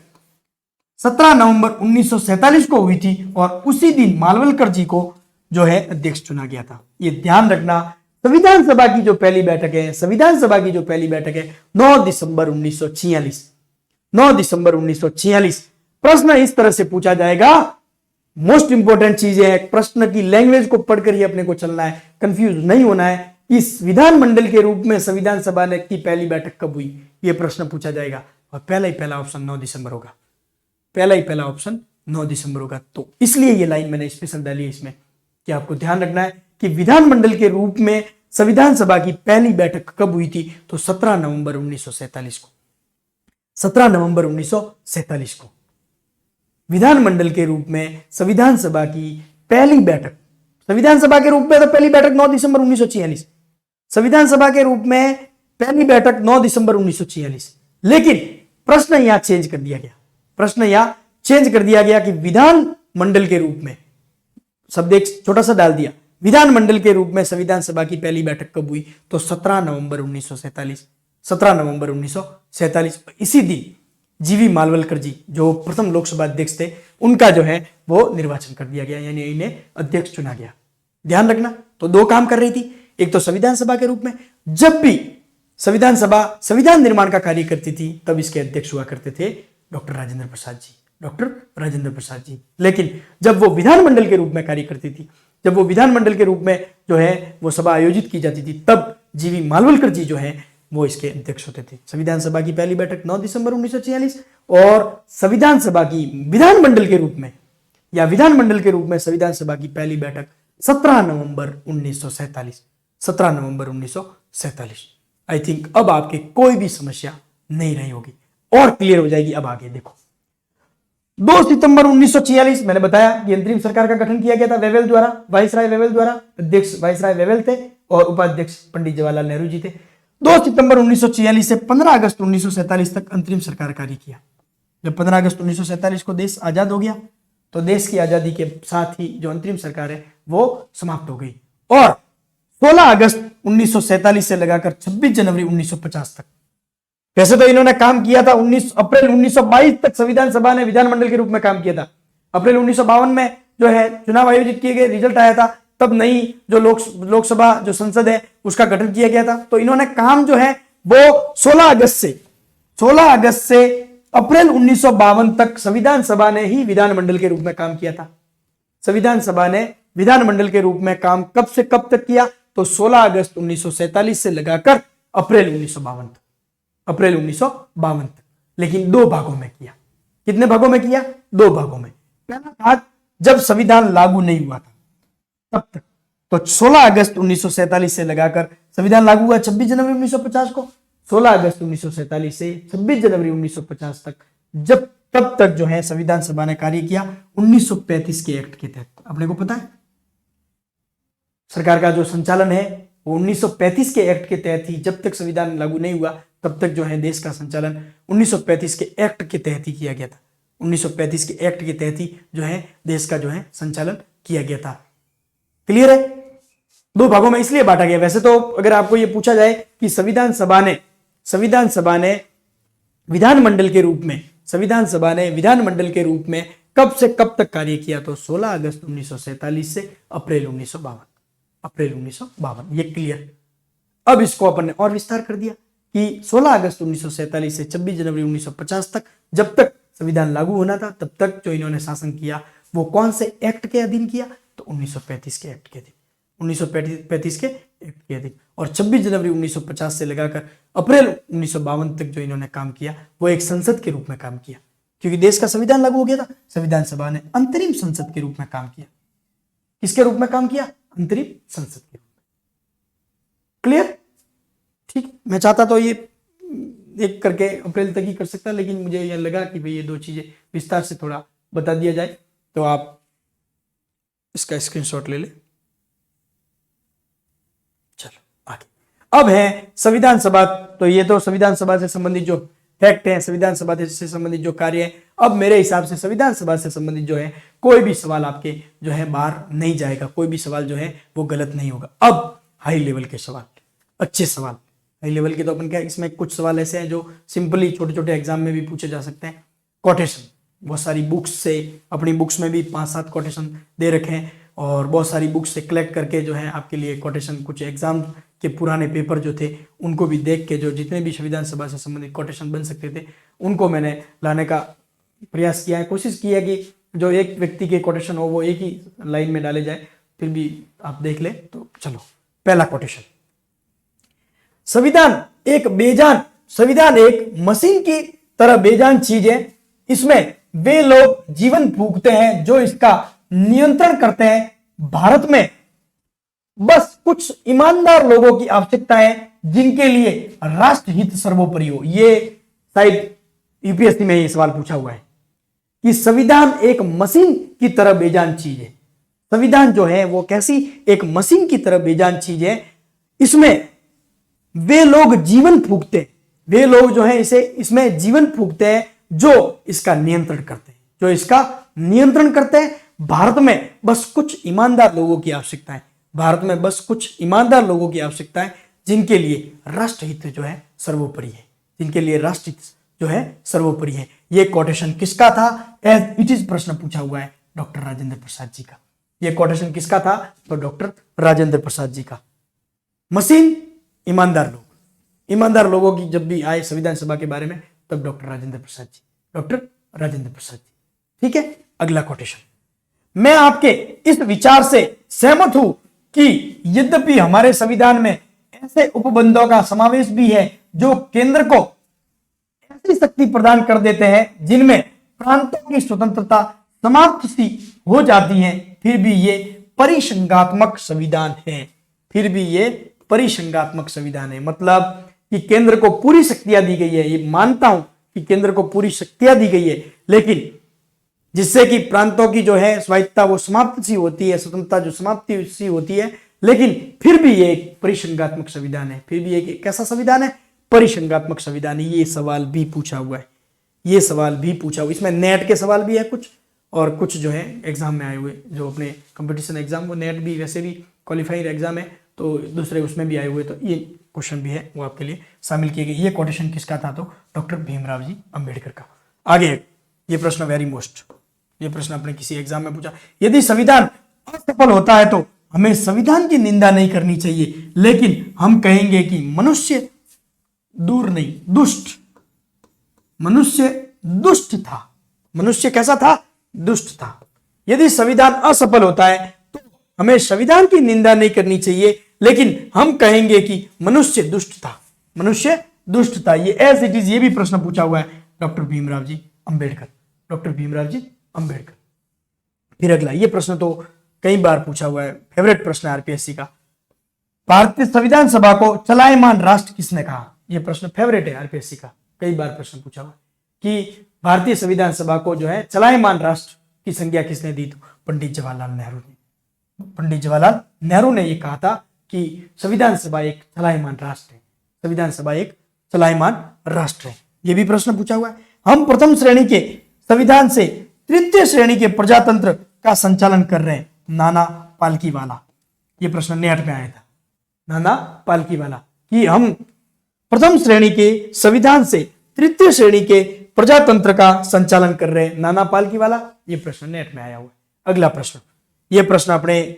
17 नवंबर 1947 को हुई थी और उसी दिन मालवलकर जी को जो है अध्यक्ष चुना गया था। ये ध्यान रखना, संविधान सभा की जो पहली बैठक है, संविधान सभा की जो पहली बैठक है 9 दिसंबर 1946, 9 दिसंबर 1946। प्रश्न इस तरह से पूछा जाएगा, मोस्ट इंपोर्टेंट चीजें है, प्रश्न की लैंग्वेज को पढ़कर ही अपने को चलना है, कंफ्यूज नहीं होना है। इस विधानमंडल के रूप में संविधान सभा की पहली बैठक कब हुई, यह प्रश्न पूछा जाएगा और पहला ही पहला ऑप्शन 9 दिसंबर होगा, पहला ही पहला ऑप्शन 9 दिसंबर होगा। तो इसलिए ये लाइन मैंने स्पेशल डाली है इसमें कि आपको ध्यान रखना है कि विधानमंडल के रूप में संविधान सभा की पहली बैठक कब हुई थी, तो 17 नवंबर 1947 को, 17 नवंबर 1947 को विधानमंडल के रूप में संविधान सभा की पहली बैठक, संविधान सभा के रूप में तो पहली बैठक 9 दिसंबर 1946, संविधान सभा के रूप में पहली बैठक 9 दिसंबर 1946। लेकिन प्रश्न यहां चेंज कर दिया गया, प्रश्न यहां चेंज कर दिया गया कि विधानमंडल के रूप में, शब्द एक छोटा सा डाल दिया, विधानमंडल के रूप में संविधान सभा की पहली बैठक कब हुई, तो 17 नवंबर 1947, 17 नवंबर 1947। इसी दिन जीवी मालवलकर जी जो प्रथम लोकसभा अध्यक्ष थे, उनका जो है वो निर्वाचन कर दिया गया, यानी इन्हें अध्यक्ष चुना गया। ध्यान रखना, तो दो काम कर रही थी, एक तो संविधान सभा के रूप में, जब भी संविधान सभा संविधान निर्माण का कार्य करती थी तब इसके अध्यक्ष हुआ करते थे डॉक्टर राजेंद्र प्रसाद जी, डॉक्टर राजेंद्र प्रसाद जी। लेकिन जब वो विधानमंडल के रूप में कार्य करती थी, जब वो विधानमंडल के रूप में जो है वो सभा आयोजित की जाती थी, तब जीवी मालवलकर जी जो है वो इसके अध्यक्ष होते थे। संविधान सभा की पहली बैठक 9 दिसंबर 1946 और संविधान सभा की विधानमंडल के रूप में या विधानमंडल के रूप में संविधान सभा की पहली बैठक 17 नवंबर 1947, 17 नवंबर 1947। आई थिंक अब आपके कोई भी समस्या नहीं रही होगी और क्लियर हो जाएगी। अब आगे देखो, 2 सितंबर 1946 मैंने बताया कि अंतरिम सरकार का गठन किया गया था वेवेल द्वारा, वाइसराय वेवेल द्वारा। अध्यक्ष वाइसराय वेवेल थे और उपाध्यक्ष पंडित जवाहरलाल नेहरू जी थे। 2 सितंबर 1946 से 15 अगस्त 1947 तक अंतरिम सरकार कार्य किया। जब 15 अगस्त 1947 को देश आजाद हो गया तो देश की आजादी के साथ ही जो अंतरिम सरकार है वो समाप्त हो गई और 16 अगस्त 1947 से लगाकर 26 जनवरी 1950 तक, वैसे तो इन्होंने काम किया था 19 अप्रैल 1922 तक संविधान सभा ने विधानमंडल के रूप में काम किया था। अप्रैल 1952 में जो है चुनाव आयोजित किए गए, रिजल्ट आया था, तब नई जो लोकसभा जो संसद है उसका गठन किया गया था। तो इन्होंने काम जो है वो 16 अगस्त से अप्रैल 1952 तक संविधान सभा ने ही विधानमंडल के रूप में काम किया था। संविधान सभा ने विधानमंडल के रूप में काम कब से कब तक किया, तो 16 अगस्त 1947 से लगाकर अप्रैल 1952 तक, अप्रैल 1952 तक। लेकिन 2 भागों में किया। कितने भागों में किया? 2 भागों में। पहला भाग जब संविधान लागू नहीं हुआ था तब तक, तो 16 अगस्त 1947 से लगाकर संविधान लागू हुआ 26 जनवरी 1950 को, 16 अगस्त 1947 से 26 जनवरी 1950 तक, जब तब तक जो है संविधान सभा ने कार्य किया 1935 के एक्ट के तहत। अपने को पता है सरकार का जो संचालन है वो 1935 के एक्ट के तहत ही, जब तक संविधान लागू नहीं हुआ तब तक जो है देश का संचालन 1935 के एक्ट के तहत ही किया गया था। 1935 के एक्ट के तहत ही जो है देश का जो है संचालन किया गया था। क्लियर है? 2 भागों में इसलिए बांटा गया। वैसे तो अगर आपको यह पूछा जाए कि संविधान सभा ने विधानमंडल के रूप में कब से कब तक कार्य किया, तो 16 अगस्त 1947 से अप्रैल 1952। ये क्लियर। अब इसको अपन ने और विस्तार कर दिया कि 16 अगस्त 1947 से 26 जनवरी 1950 तक, जब तक संविधान लागू होना था तब तक जो इन्होंने शासन किया वो कौन से एक्ट के अधीन किया, तो 1935 के एक्ट के अधीन, 1935 के एक्ट के अधीन। और 26 जनवरी 1950 से लगाकर अप्रैल 1952 तक जो इन्होंने काम किया वो एक संसद के रूप में काम किया, क्योंकि देश का संविधान लागू हो गया था। संविधान सभा ने अंतरिम संसद के रूप में काम किया। किसके रूप में काम किया? अंतरिम संसद के रूप में। क्लियर? ठीक। मैं चाहता तो ये एक करके अप्रैल तक ही कर सकता, लेकिन मुझे यह लगा कि भाई ये दो चीजें विस्तार से थोड़ा बता दिया जाए, तो आप इसका स्क्रीनशॉट ले ले। चलो आगे। अब है संविधान सभा। तो ये तो संविधान सभा से संबंधित जो फैक्ट है, संविधान सभा से संबंधित जो कार्य है। अब मेरे हिसाब से संविधान सभा से संबंधित जो है कोई भी सवाल आपके जो है बाहर नहीं जाएगा, कोई भी सवाल जो है वो गलत नहीं होगा। अब हाई लेवल के सवाल, अच्छे सवाल हाई लेवल के, तो अपन क्या इसमें कुछ सवाल ऐसे हैं जो सिंपली छोटे छोटे एग्जाम में भी पूछे जा सकते हैं। कोटेशन, बहुत सारी बुक्स से, अपनी बुक्स में भी 5-7 कोटेशन दे रखे हैं और बहुत सारी बुक्स से कलेक्ट करके जो है आपके लिए कोटेशन, कुछ एग्जाम के पुराने पेपर जो थे उनको भी देख के जो जितने भी संविधान सभा से संबंधित कोटेशन बन सकते थे उनको मैंने लाने का प्रयास किया है। कोशिश की है कि जो एक व्यक्ति के कोटेशन हो वो एक ही लाइन में डाले जाए, फिर भी आप देख ले। तो चलो, पहला कोटेशन, संविधान एक मशीन की तरह बेजान चीज है। इसमें वे लोग जीवन फूंकते हैं जो इसका नियंत्रण करते हैं। भारत में बस कुछ ईमानदार लोगों की आवश्यकता है जिनके लिए राष्ट्रहित सर्वोपरि हो। ये शायद यूपीएससी में ये सवाल पूछा हुआ है कि संविधान एक मशीन की तरह बेजान चीज है। संविधान जो है वो कैसी, एक मशीन की तरह बेजान चीज है। इसमें वे लोग जीवन फूंकते हैं, वे लोग जो है इसमें जीवन फूंकते हैं जो इसका नियंत्रण करते हैं, जो इसका नियंत्रण करते हैं। भारत में बस कुछ ईमानदार लोगों की आवश्यकता है, भारत में बस कुछ ईमानदार लोगों की आवश्यकता है जिनके लिए राष्ट्रहित जो है सर्वोपरि है, जिनके लिए राष्ट्रहित जो है सर्वोपरि है। यह कोटेशन किसका था? एज इट इज प्रश्न पूछा हुआ है डॉक्टर राजेंद्र प्रसाद जी का। यह कोटेशन किसका था? तो डॉक्टर राजेंद्र प्रसाद जी का। मशीन, ईमानदार लोग, ईमानदार लोगों की जब भी आए संविधान सभा के बारे में तब डॉक्टर राजेंद्र प्रसाद जी, डॉक्टर राजेंद्र प्रसाद जी। ठीक है, अगला कोटेशन, मैं आपके इस विचार से सहमत हूं कि यद्यपि हमारे संविधान में ऐसे उपबंधों का समावेश भी है जो केंद्र को ऐसी शक्ति प्रदान कर देते हैं जिनमें प्रांतों की स्वतंत्रता समाप्त सी हो जाती है, फिर भी ये परिसंघात्मक संविधान है। फिर भी ये परिसंघात्मक संविधान है, मतलब कि केंद्र को पूरी शक्तियां दी गई है। ये मानता हूं कि केंद्र को पूरी शक्तियां दी गई है, लेकिन जिससे कि प्रांतों की जो है स्वायत्तता वो समाप्त सी होती है, स्वतंत्रता जो समाप्ति सी होती है, लेकिन फिर भी ये एक परिसंघात्मक संविधान है। फिर भी एक कैसा संविधान है? परिसंघात्मक संविधान है। ये सवाल भी पूछा हुआ है, ये सवाल भी पूछा हुआ। इसमें नेट के सवाल भी है कुछ, और कुछ जो है एग्जाम में आए हुए, जो अपने कंपटीशन एग्जाम, वो नेट भी वैसे भी क्वालिफाइड एग्जाम है तो दूसरे उसमें भी आए हुए, तो ये क्वेश्चन भी है वो आपके लिए शामिल किए गए। ये कोटेशन किसका था? तो डॉक्टर भीमराव जी अंबेडकर का। आगे ये प्रश्न वेरी मोस्ट, ये प्रश्न आपने किसी एग्जाम में पूछा, यदि संविधान असफल होता है तो हमें संविधान की निंदा नहीं करनी चाहिए, लेकिन हम कहेंगे कि मनुष्य दूर नहीं, दुष्ट, मनुष्य दुष्ट था। मनुष्य कैसा था? दुष्ट था। यदि संविधान असफल होता है तो हमें संविधान की निंदा नहीं करनी चाहिए, लेकिन हम कहेंगे कि मनुष्य दुष्ट था, मनुष्य दुष्ट था। ये एज इट इज, ये भी प्रश्न पूछा हुआ है डॉक्टर भीमराव जी अंबेडकर, डॉक्टर भीमराव जी अंबेडकर। फिर अगला, ये प्रश्न तो कई बार पूछा हुआ है, फेवरेट प्रश्न आरपीएससी का, भारतीय संविधान सभा को चलायमान राष्ट्र किसने कहा? यह प्रश्न फेवरेट है आरपीएससी का, कई बार प्रश्न पूछा हुआ कि भारतीय संविधान सभा को जो है चलायमान राष्ट्र की संज्ञा किसने दी? तो पंडित जवाहरलाल नेहरू ने। पंडित जवाहरलाल नेहरू ने यह कहा था कि संविधान सभा एक चलायमान राष्ट्र है, संविधान सभा एक चलायमान राष्ट्र है। यह भी प्रश्न पूछा हुआ है। हम प्रथम श्रेणी के संविधान से तृतीय श्रेणी के प्रजातंत्र का संचालन कर रहे हैं, नाना पालकीवाला। यह प्रश्न नेट में आया था, नाना पालकीवाला, कि हम प्रथम श्रेणी के संविधान से तृतीय श्रेणी के प्रजातंत्र का संचालन कर रहे हैं, नाना पालकीवाला। यह प्रश्न नेट में आया हुआ है। अगला प्रश्न, यह प्रश्न अपने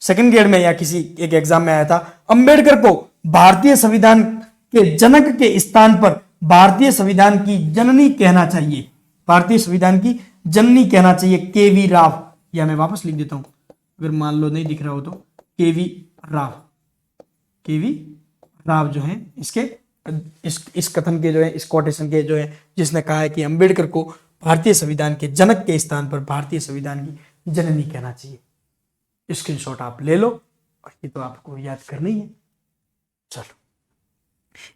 सेकंड ग्रेड में या किसी एक एग्जाम में आया था, अंबेडकर को भारतीय संविधान के जनक के स्थान पर भारतीय संविधान की जननी कहना चाहिए। भारतीय संविधान की जननी कहना चाहिए केवी राव, या मैं वापस लिख देता हूं अगर मान लो नहीं दिख रहा हो तो, केवी राव। केवी राव जो है इसके इस कथन के जो है, इस कोटेशन के जो है, जिसने कहा है कि अंबेडकर को भारतीय संविधान के जनक के स्थान पर भारतीय संविधान की जननी कहना चाहिए। स्क्रीनशॉट आप ले लो, और ये तो आपको याद करना ही है। चलो,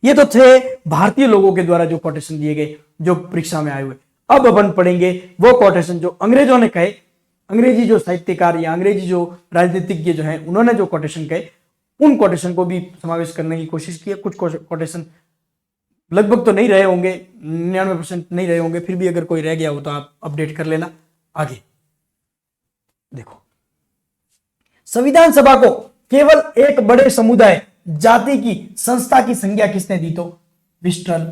ये तो थे भारतीय लोगों के द्वारा जो कोटेशन दिए गए जो परीक्षा में आए हुए। अब अपन पढ़ेंगे वो कोटेशन जो अंग्रेजों ने कहे, अंग्रेजी जो साहित्यकार या अंग्रेजी जो राजनीतिज्ञ जो है उन्होंने जो कोटेशन कहे, उन कोटेशन को भी समावेश करने की कोशिश की है। कुछ कोटेशन लगभग तो नहीं रहे होंगे, 99% नहीं रहे होंगे, फिर भी अगर कोई रह गया हो तो आप अपडेट कर लेना। आगे देखो, संविधान सभा को केवल एक बड़े समुदाय जाति की संस्था की संज्ञा किसने दी? तो विंस्टन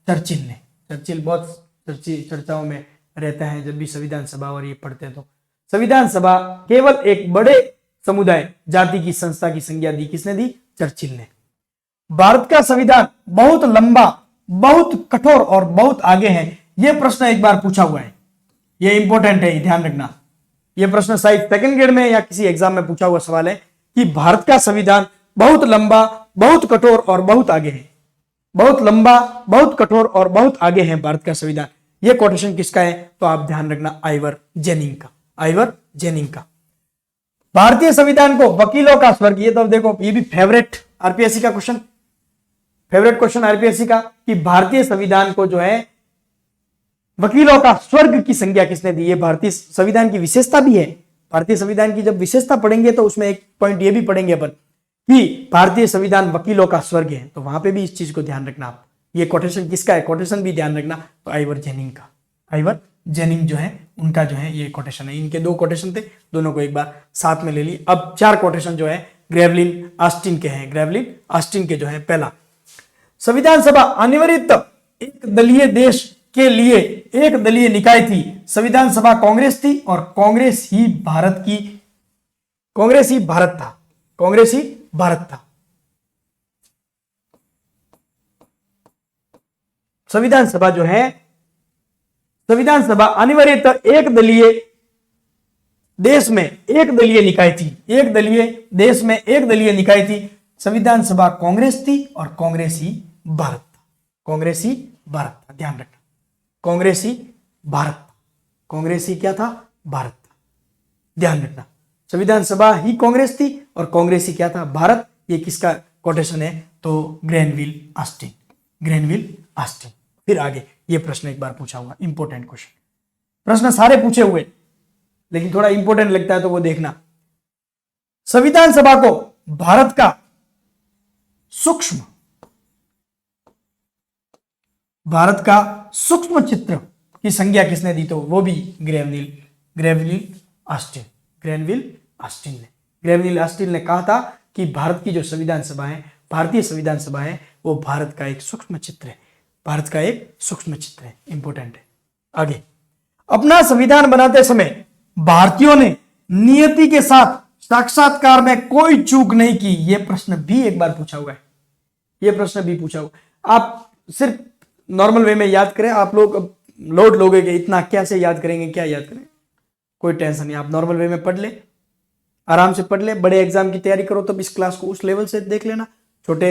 चर्चिल ने। चर्चिल बहुत चर्चाओं में रहता है जब भी संविधान सभा और ये पढ़ते हैं। तो संविधान सभा केवल एक बड़े समुदाय जाति की संस्था की संज्ञा दी, किसने दी? चर्चिल ने। भारत का संविधान बहुत लंबा, बहुत कठोर और बहुत आगे है। यह प्रश्न एक बार पूछा हुआ है, यह इंपॉर्टेंट है, ध्यान रखना। यह प्रश्न शायद सेकंड ग्रेड में या किसी एग्जाम में पूछा हुआ सवाल है कि भारत का संविधान बहुत लंबा, बहुत कठोर और बहुत आगे है। बहुत लंबा, बहुत कठोर और बहुत आगे है भारत का संविधान। यह कोटेशन किसका है? तो आप ध्यान रखना, आइवर जेनिंग का। आइवर जेनिंग का। भारतीय संविधान को वकीलों का स्वर्ग, ये तो देखो ये भी फेवरेट आरपीएससी का क्वेश्चन, फेवरेट क्वेश्चन आरपीएससी का, कि भारतीय संविधान को जो है वकीलों का स्वर्ग की संज्ञा किसने दी? है भारतीय संविधान की विशेषता भी है। भारतीय संविधान की जब विशेषता पढ़ेंगे तो उसमें एक पॉइंट ये भी पढ़ेंगे अपन कि भारतीय संविधान वकीलों का स्वर्ग है, तो वहां पे भी इस चीज को ध्यान रखना आप। ये कोटेशन किसका है? कोटेशन भी ध्यान रखना, तो आइवर जेनिंग का। आइवर जेनिंग जो है उनका जो है ये कोटेशन है। इनके दो कोटेशन थे, दोनों को एक बार साथ में ले लिए। अब चार कोटेशन जो है ग्रेवलिन ऑस्टिन के हैं। ग्रेवलिन ऑस्टिन के जो है, पहला, संविधान सभा अनिवार्यतः एक दलीय देश के लिए एक दलीय निकाय थी। संविधान सभा कांग्रेस थी और कांग्रेस ही भारत था। कांग्रेस ही भारत था। संविधान सभा जो है, संविधान सभा अनिवार्यतः एक दलीय देश में एक दलीय निकाय थी। एक दलीय देश में एक दलीय निकाय थी। संविधान सभा कांग्रेस थी और कांग्रेस ही भारत था। कांग्रेस ही भारत था, ध्यान रखना, कांग्रेस ही भारत था। कांग्रेस ही क्या था? भारत था, ध्यान रखना। संविधान सभा ही कांग्रेस थी और कांग्रेस ही क्या था? भारत। ये किसका कोटेशन है? तो ग्रेनविल ऑस्टिन। Granville Austin. फिर आगे ये प्रश्न एक बार पूछा हुआ, इंपॉर्टेंट क्वेश्चन। प्रश्न सारे पूछे हुए लेकिन थोड़ा इंपॉर्टेंट लगता है तो वो देखना। संविधान सभा को भारत का सूक्ष्म चित्र की संज्ञा किसने दी? तो वो भी ग्रेनविल ऑस्टिन ने। ग्रेनविल ऑस्टिन ने कहा था कि भारत की जो संविधान सभा है, भारतीय संविधान सभा है, वो भारत का एक सूक्ष्म चित्र है। भारत का एक सूक्ष्म चित्र है, इंपॉर्टेंट है। आगे, अपना संविधान बनाते समय भारतीयों ने नियति के साथ साक्षात्कार में कोई चूक नहीं की। यह प्रश्न भी एक बार पूछा हुआ है। यह प्रश्न भी पूछा हुआ। आप सिर्फ नॉर्मल वे में याद करें। आप लोग लोड लोगे कि इतना कैसे याद करेंगे, क्या याद करें, कोई टेंशन नहीं। आप नॉर्मल वे में पढ़ ले, आराम से पढ़ ले। बड़े एग्जाम की तैयारी करो तब इस क्लास को उस लेवल से देख लेना। छोटे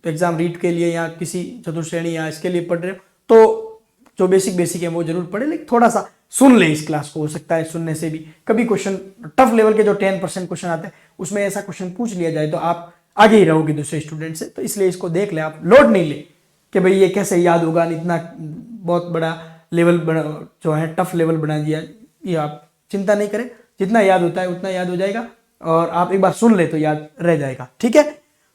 एग्जाम रीड के लिए या किसी चतुर्थ श्रेणी या इसके लिए पढ़ रहे हो तो जो बेसिक है वो जरूर पढ़े, लेकिन थोड़ा सा सुन ले इस क्लास को। हो सकता है सुनने से भी कभी क्वेश्चन टफ लेवल के जो 10% क्वेश्चन आते हैं उसमें ऐसा क्वेश्चन पूछ लिया जाए तो आप आगे ही रहोगे दूसरे स्टूडेंट से। तो इसलिए इसको देख ले, आप लोड नहीं ले कि भाई ये कैसे याद होगा, इतना बहुत बड़ा लेवल जो है टफ लेवल बना दिया। ये आप चिंता नहीं करें, जितना याद होता है उतना याद हो जाएगा और आप एक बार सुन ले तो याद रह जाएगा। ठीक है,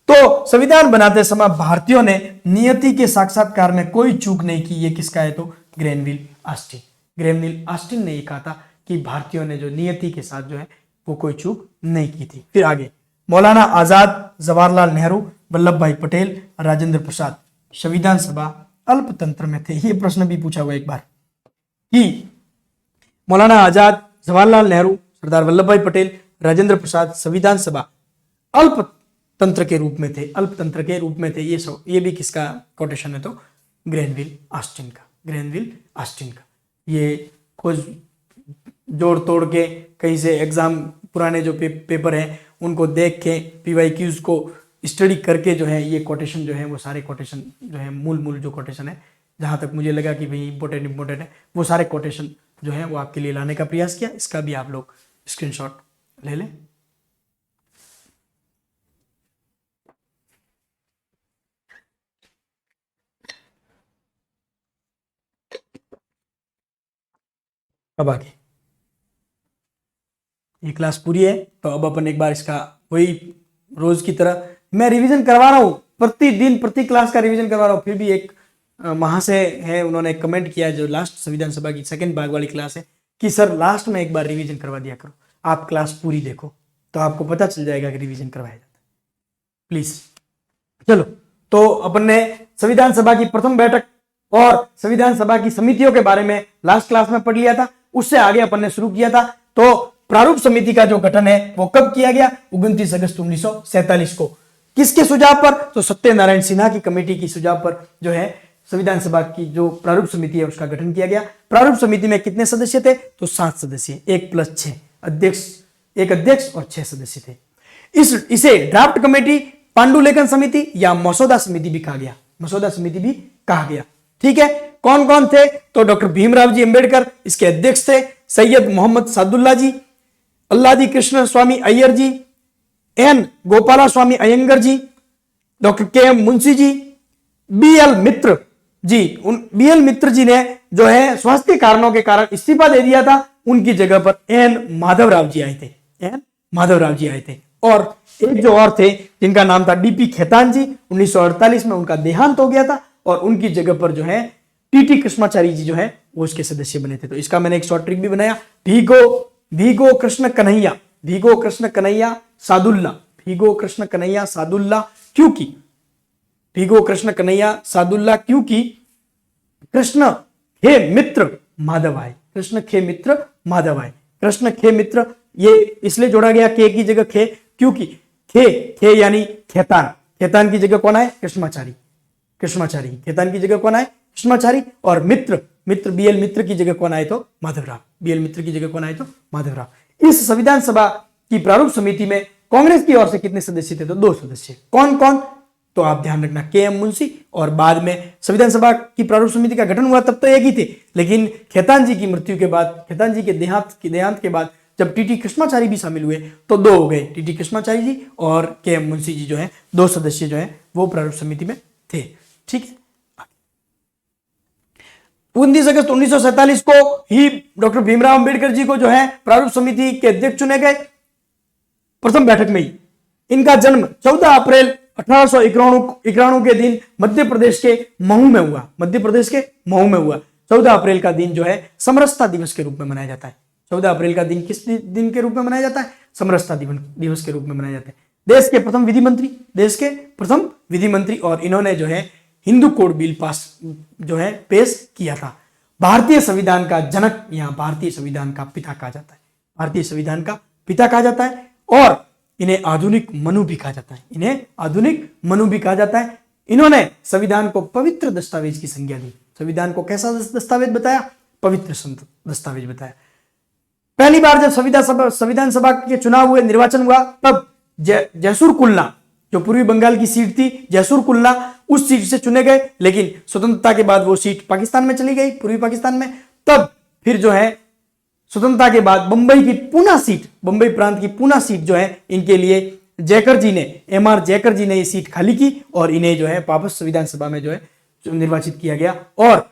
तो संविधान बनाते समय भारतीयों ने नियति के साक्षात्कार में कोई चूक नहीं की। ये किसका है? तो ग्रेनविल ऑस्टिन। ग्रेनविल ऑस्टिन ने ये कहा था कि भारतीयों ने जो नियति के साथ जो है वो कोई चूक नहीं की थी। फिर आगे, मौलाना आजाद, जवाहरलाल नेहरू, वल्लभ भाई पटेल, राजेंद्र प्रसाद संविधान सभा अल्पतंत्र में थे। ये प्रश्न भी पूछा हुआ एक बार कि मौलाना आजाद, जवाहरलाल नेहरू, सरदार वल्लभ भाई पटेल, राजेंद्र प्रसाद संविधान सभा अल्पतंत्र के रूप में थे। अल्पतंत्र के रूप में थे। ये भी किसका कोटेशन है? तो ग्रेनविल ऑस्टिन का। ग्रेनविल ऑस्टिन का। ये खोज जोड़ तोड़ के कहीं से एग्जाम पुराने जो पेपर हैं उनको देख के PYQs को स्टडी करके जो है ये कोटेशन जो है वो सारे कोटेशन जो है मूल जो कोटेशन है जहाँ तक मुझे लगा कि भाई इंपॉर्टेंट है वो सारे कोटेशन जो है वो आपके लिए लाने का प्रयास किया। इसका भी आप लोग स्क्रीनशॉट ले लें। अब आगे ये क्लास पूरी है तो अब अपन एक बार इसका वही रोज की तरह मैं रिवीजन करवा रहा हूं, प्रतिदिन प्रति क्लास का रिवीजन करवा रहा हूं। फिर भी एक महाशय है उन्होंने कमेंट किया जो लास्ट संविधान सभा की सेकंड भाग वाली क्लास है कि सर लास्ट में एक बार रिवीजन करवा दिया करो। आप क्लास पूरी देखो तो आपको पता चल जाएगा कि रिवीजन करवाया जाता है। प्लीज चलो, तो अपन ने संविधान सभा की प्रथम बैठक और संविधान सभा की समितियों के बारे में लास्ट क्लास में पढ़ लिया था। उससे आगे अपन ने शुरू किया था। तो प्रारूप समिति का जो गठन है वो कब किया गया? 29 अगस्त 1947 को। किसके सुझाव पर? तो सत्यनारायण सिन्हा की कमेटी की सुझाव पर जो है संविधान सभा की जो प्रारूप समिति है उसका गठन किया गया। प्रारूप समिति में कितने सदस्य थे? तो 7 सदस्य, 1+6 अध्यक्ष, एक अध्यक्ष और 6 सदस्य थे। इसे ड्राफ्ट कमेटी, पांडुलेखन समिति या मसौदा समिति भी कहा गया, मसौदा समिति भी कहा गया। ठीक है, कौन कौन थे? तो डॉक्टर भीमराव जी अंबेडकर इसके अध्यक्ष थे, सैयद मोहम्मद सादुल्ला जी, अल्लादी कृष्ण स्वामी अय्यर जी, एन गोपाला स्वामी अयंगर जी, doctor KM Munshi ji, BL मित्र जी। BL मित्र जी ने जो है स्वास्थ्य कारणों के कारण इस्तीफा दे दिया था। उनकी जगह पर N माधवराव जी आए थे, N माधवराव जी आए थे। और एक जो और थे जिनका नाम था DP खेतान जी, 1948 में उनका देहांत हो गया था और उनकी जगह पर जो है TT कृष्णाचारी जी जो है वो उसके सदस्य बने थे। तो इसका मैंने एक शॉर्ट ट्रिक भी बनाया, भीगो कृष्ण कन्हैया, भीगो कृष्ण कन्हैया सादुल्ला, भीगो कृष्ण कन्हैया सादुल्ला। क्योंकि भीगो कृष्ण कन्हैया सादुल्ला क्योंकि कृष्ण खे मित्र माधव आए, कृष्ण खे मित्र माधव आए। कृष्ण खे मित्र ये इसलिए जोड़ा गया के की जगह खे क्योंकि खे यानी खेतान, खेतान की जगह कौन आए? कृष्णाचारी, कृष्णाचारी। खेतान की जगह कौन आए? कृष्णाचारी। और मित्र BL मित्र की जगह कौन आए? तो माधवराव। BL मित्र की जगह कौन आए? तो माधवराव। इस संविधान सभा की प्रारूप समिति में कांग्रेस की ओर से कितने सदस्य थे? तो 2 सदस्य। कौन कौन? तो आप ध्यान रखना, KM मुंशी। और बाद में संविधान सभा की प्रारूप समिति का गठन हुआ तब तो एक ही थे, लेकिन खेतान जी की मृत्यु के बाद, खेतान जी के देहांत के बाद जब TT कृष्णाचारी भी शामिल हुए तो 2 हो गए, TT कृष्णाचारी जी और KM मुंशी जी जो है 2 सदस्य जो है वो प्रारूप समिति में थे। ठीक है, 29 अगस्त 1947 को ही डॉक्टर भीमराव अंबेडकर जी को जो है प्रारूप समिति के अध्यक्ष चुने गए, प्रथम बैठक में ही। इनका जन्म 14 अप्रैल 1891 के दिन मध्य प्रदेश के महू में हुआ, मध्य प्रदेश के महू में हुआ। 14 अप्रैल का दिन जो है समरसता दिवस के रूप में मनाया जाता है। 14 अप्रैल का दिन किस दिन के रूप में मनाया जाता है? समरसता दिवस के रूप में मनाया जाता है। देश के प्रथम विधि मंत्री और इन्होंने जो है हिंदू कोड बिल पास जो है पेश किया था। भारतीय संविधान का जनक या भारतीय संविधान का पिता कहा जाता है, भारतीय संविधान का पिता कहा जाता है। और इन्हें आधुनिक मनु भी कहा जाता है, इन्हें आधुनिक मनु भी कहा जाता है। इन्होंने संविधान को पवित्र दस्तावेज की संज्ञा दी। संविधान को कैसा दस्तावेज बताया? पवित्र दस्तावेज बताया। पहली बार जब संविधान सभा के चुनाव हुए, निर्वाचन हुआ, तब जयसुर कुलना जो पूर्वी बंगाल की सीट थी, जयसुर कुलना उस सीट से चुने गए। लेकिन स्वतंत्रता के बाद वो सीट पाकिस्तान में चली गई, पूर्वी पाकिस्तान में। तब फिर जो है स्वतंत्रता के बाद बंबई की पूना सीट, बंबई प्रांत की पूना सीट जो है इनके लिए जयकर जी ने, MR जयकर जी ने ये सीट खाली की और इन्हें जो है वापस संविधान सभा में जो है निर्वाचित किया गया। और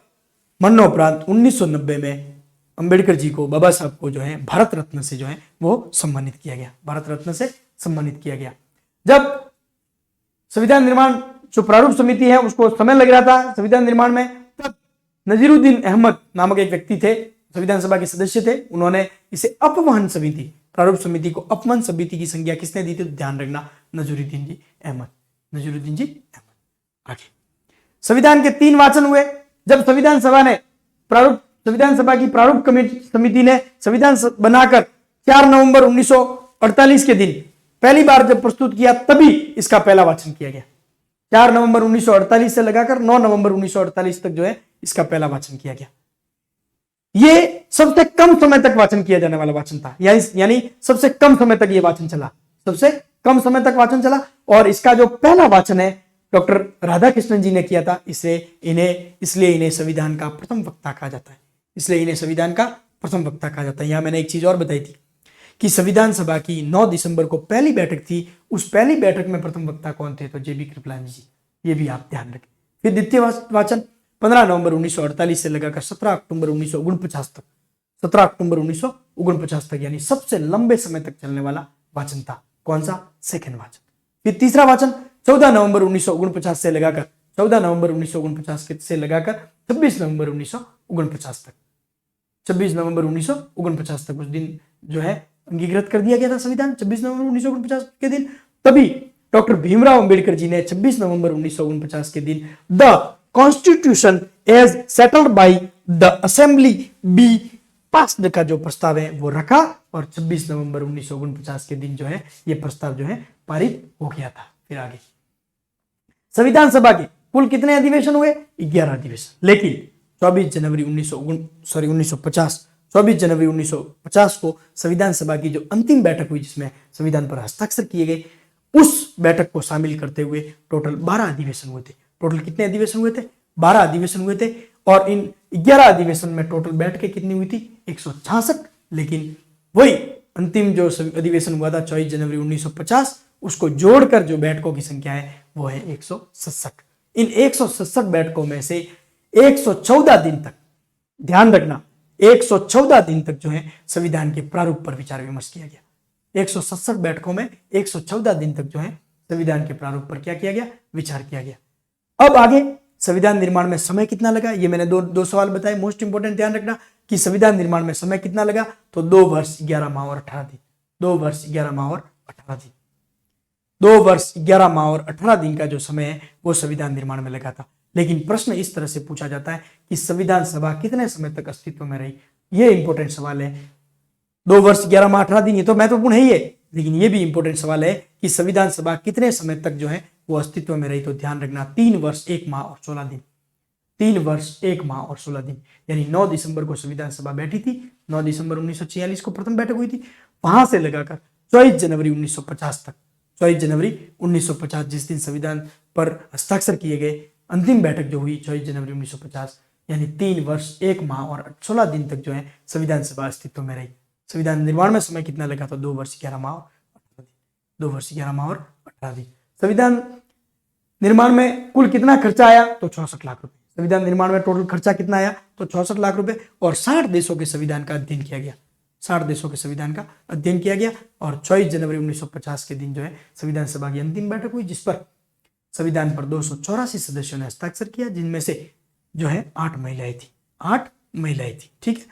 मरणोपरांत 1990 में अंबेडकर जी को, बाबा साहब को जो है भारत रत्न से जो है वो सम्मानित किया गया, भारत रत्न से सम्मानित किया गया। जब संविधान निर्माण जो प्रारूप समिति है उसको समय लग रहा था संविधान निर्माण में, तब नजीरुद्दीन अहमद नामक एक व्यक्ति थे, संविधान सभा के सदस्य थे। उन्होंने इसे अपवहन समिति, प्रारूप समिति को अपवहन समिति की संज्ञा किसने दी थी? तो ध्यान रखना, नजीरुद्दीन जी अहमद, नजीरुद्दीन जी अहमद। आगे संविधान के 3 वाचन हुए। जब संविधान सभा की प्रारूप समिति ने संविधान बनाकर 4 नवंबर 1948 के दिन पहली बार जब प्रस्तुत किया, तभी इसका पहला वाचन किया गया। 4 नवंबर 1948 से लगाकर 9 नवंबर 1948 तक जो है इसका पहला वाचन किया गया। ये सबसे कम समय तक वाचन किया जाने वाला वाचन था, यानी सबसे कम समय तक ये वाचन चला, सबसे कम समय तक वाचन चला। और इसका जो पहला वाचन है डॉक्टर राधाकृष्णन जी ने किया था, इसलिए इन्हें संविधान का प्रथम वक्ता कहा जाता है, इसलिए इन्हें संविधान का प्रथम वक्ता कहा जाता है। यहां मैंने एक चीज और बताई थी कि संविधान सभा की 9 दिसंबर को पहली बैठक थी, उस पहली बैठक में प्रथम वक्ता कौन थे, तो जेबी कृपलानी जी, ये भी आप ध्यान रखें। फिर द्वितीय वाचन 15 नवंबर 1948 से लगाकर 17 अक्टूबर 1949 तक, 17 अक्टूबर 1949 तक, यानी सबसे लंबे समय तक चलने वाला वाचन था। कौन सा, सेकंड वाचन। फिर तीसरा वाचन 14 नवंबर 1949 से लगाकर 14 नवंबर 1949 से लगाकर 26 नवंबर 1949 तक, 26 नवंबर 1949 तक, उस दिन जो है अंगीकृत कर दिया गया था संविधान 26 नवंबर 1949 के दिन। तभी डॉक्टर भीमराव अंबेडकर जी ने 26 नवंबर 1949 के दिन the constitution as settled by the assembly be passed का जो प्रस्ताव है वो रखा, और 26 नवंबर 1949 के दिन जो है ये प्रस्ताव जो है पारित हो गया था। फिर आगे संविधान सभा के कुल कितने अधिवेशन हुए, 11 अधिवेशन, लेकिन 24 जनवरी 1950 को संविधान सभा की जो अंतिम बैठक हुई जिसमें संविधान पर हस्ताक्षर किए गए, उस बैठक को शामिल करते हुए टोटल 12 अधिवेशन हुए थे। टोटल कितने अधिवेशन हुए थे, 12 अधिवेशन हुए थे। और इन 11 अधिवेशन में टोटल बैठकें कितनी हुई थी, 166, लेकिन वही अंतिम जो अधिवेशन हुआ था 24 जनवरी 1950, उसको जोड़कर जो बैठकों की संख्या है वो है 167। इन 167 बैठकों में से 114 दिन तक, ध्यान रखना, 114 दिन तक जो है संविधान के प्रारूप पर विचार विमर्श किया गया। 167 बैठकों में 114 दिन तक जो है संविधान के प्रारूप पर क्या किया गया, विचार किया गया। अब आगे संविधान निर्माण में समय कितना लगा, ये मैंने दो सवाल बताए, मोस्ट इंपोर्टेंट ध्यान रखना कि संविधान निर्माण में समय कितना लगा, तो 2 वर्ष 11 माह और 18 दिन, 2 वर्ष 11 माह और 18 दिन, 2 वर्ष 11 माह और 18 दिन का जो समय है वो संविधान निर्माण में लगा था। लेकिन प्रश्न इस तरह से पूछा जाता है कि संविधान सभा कितने समय तक अस्तित्व में रही, ये इंपॉर्टेंट सवाल है। 2 वर्ष 11 माह 18 दिन, ये तो महत्वपूर्ण है ये, लेकिन ये भी इंपॉर्टेंट सवाल है कि संविधान सभा कितने समय तक जो है वो अस्तित्व में रही, तो ध्यान रखना 3 वर्ष 1 माह और 16 दिन, 3 वर्ष 1 माह और 16 दिन, यानी 9 दिसंबर को संविधान सभा बैठी थी, 9 दिसंबर 1946 को प्रथम बैठक हुई थी, वहां से लगाकर 24 जनवरी 1950 तक, 24 जनवरी 1950 जिस दिन संविधान पर हस्ताक्षर किए गए, अंतिम बैठक जो हुई 24 जनवरी 1950, यानी 3 वर्ष 1 माह और 16 दिन तक जो है संविधान सभा अस्तित्व में रही। संविधान निर्माण में समय कितना लगा, तो 2 वर्ष 11 माह और 18 दिन, 2 वर्ष 11 माह और 18 दिन। संविधान निर्माण में कुल कितना खर्चा आया, तो 64 लाख रुपए। संविधान निर्माण में टोटल खर्चा कितना आया, तो 64 लाख रुपए, और 60 देशों के संविधान का अध्ययन किया गया, 60 देशों के संविधान का अध्ययन किया गया। और 24 जनवरी 1950 के दिन जो है संविधान सभा की अंतिम बैठक हुई, जिस पर संविधान पर 284 सदस्यों ने हस्ताक्षर किया, जिनमें से जो है 8 महिलाएं थी, 8 महिलाएं थी, ठीक है।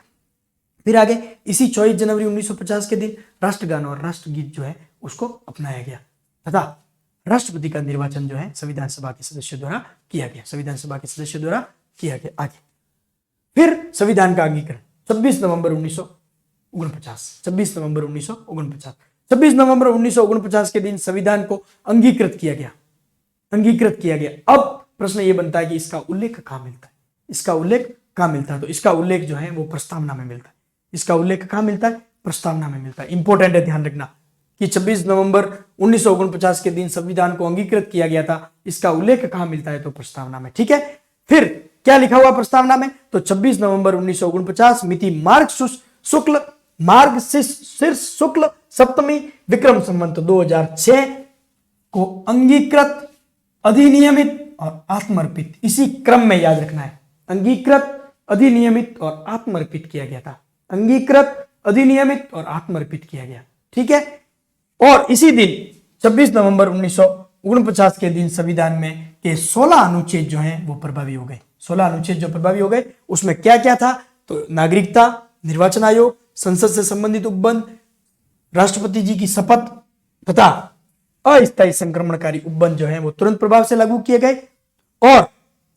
फिर आगे इसी 24 जनवरी 1950 के दिन राष्ट्रगान और राष्ट्रगीत जो है उसको अपनाया गया, तथा राष्ट्रपति का निर्वाचन जो है संविधान सभा के सदस्यों द्वारा किया गया, संविधान सभा के सदस्यों द्वारा किया गया। आगे फिर संविधान का अंगीकरण 26 नवंबर 1949, 26 नवंबर 1949, 26 नवंबर 1949 के दिन संविधान को अंगीकृत किया गया, अंगीकृत किया गया। अब प्रश्न ये बनता है कि इसका उल्लेख कहां मिलता है, इसका उल्लेख कहां मिलता है, तो इसका उल्लेख जो है वो प्रस्तावना में मिलता है, इसका उल्लेख कहां मिलता है, प्रस्तावना में मिलता है। इंपॉर्टेंट है, ध्यान रखना कि 26 नवंबर 1949 के दिन संविधान को अंगीकृत किया गया था, इसका उल्लेख कहां मिलता है, तो प्रस्तावना में, ठीक है। फिर क्या लिखा हुआ प्रस्तावना में, तो 26 नवंबर 1949 मिति मार्गशीर्ष शुक्ल सप्तमी विक्रम संवत 2006 को अंगीकृत, अधिनियमित और आत्मर्पित, इसी क्रम में याद रखना है, अंगीकृत, अधिनियमित और आत्मर्पित किया गया था, अंगीकृत, अधिनियमित और आत्मर्पित किया गया, ठीक है। और इसी दिन 26 नवंबर 1949 के दिन संविधान में के 16 अनुच्छेद जो हैं वो प्रभावी हो गए, 16 अनुच्छेद जो प्रभावी हो गए, उसमें क्या क्या था, तो नागरिकता, निर्वाचन आयोग, संसद से संबंधित उपबंध, राष्ट्रपति जी की शपथ तथा अस्थायी संक्रमणकारी उपबंध जो है वो तुरंत प्रभाव से लागू किए गए। और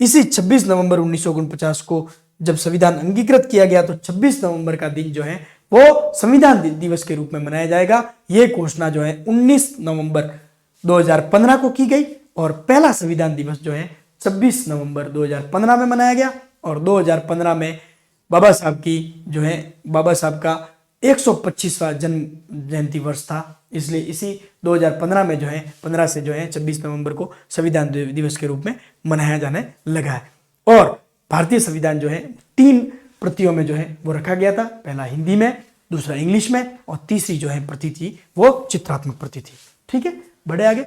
इसी 26 नवंबर 1949 को जब संविधान अंगीकृत किया गया, तो 26 नवंबर का दिन जो है वो संविधान दिवस के रूप में मनाया जाएगा। ये घोषणा जो है 19 नवंबर 2015 को की गई, और पहला संविधान दिवस जो है 26 नवंबर 2015 में मनाया गया, और 2015 में बाबा साहब की जो है बाबा साहब का 125वां जन्म जयंती वर्ष था, इसलिए इसी 2015 में जो है 15 से जो है 26 नवंबर को संविधान दिवस के रूप में मनाया जाने लगा है। और भारतीय संविधान जो है 3 प्रतियों में जो है वो रखा गया था, पहला हिंदी में, दूसरा इंग्लिश में और तीसरी जो है प्रति थी वो चित्रात्मक प्रति थी। ठीक है, बढ़े आगे।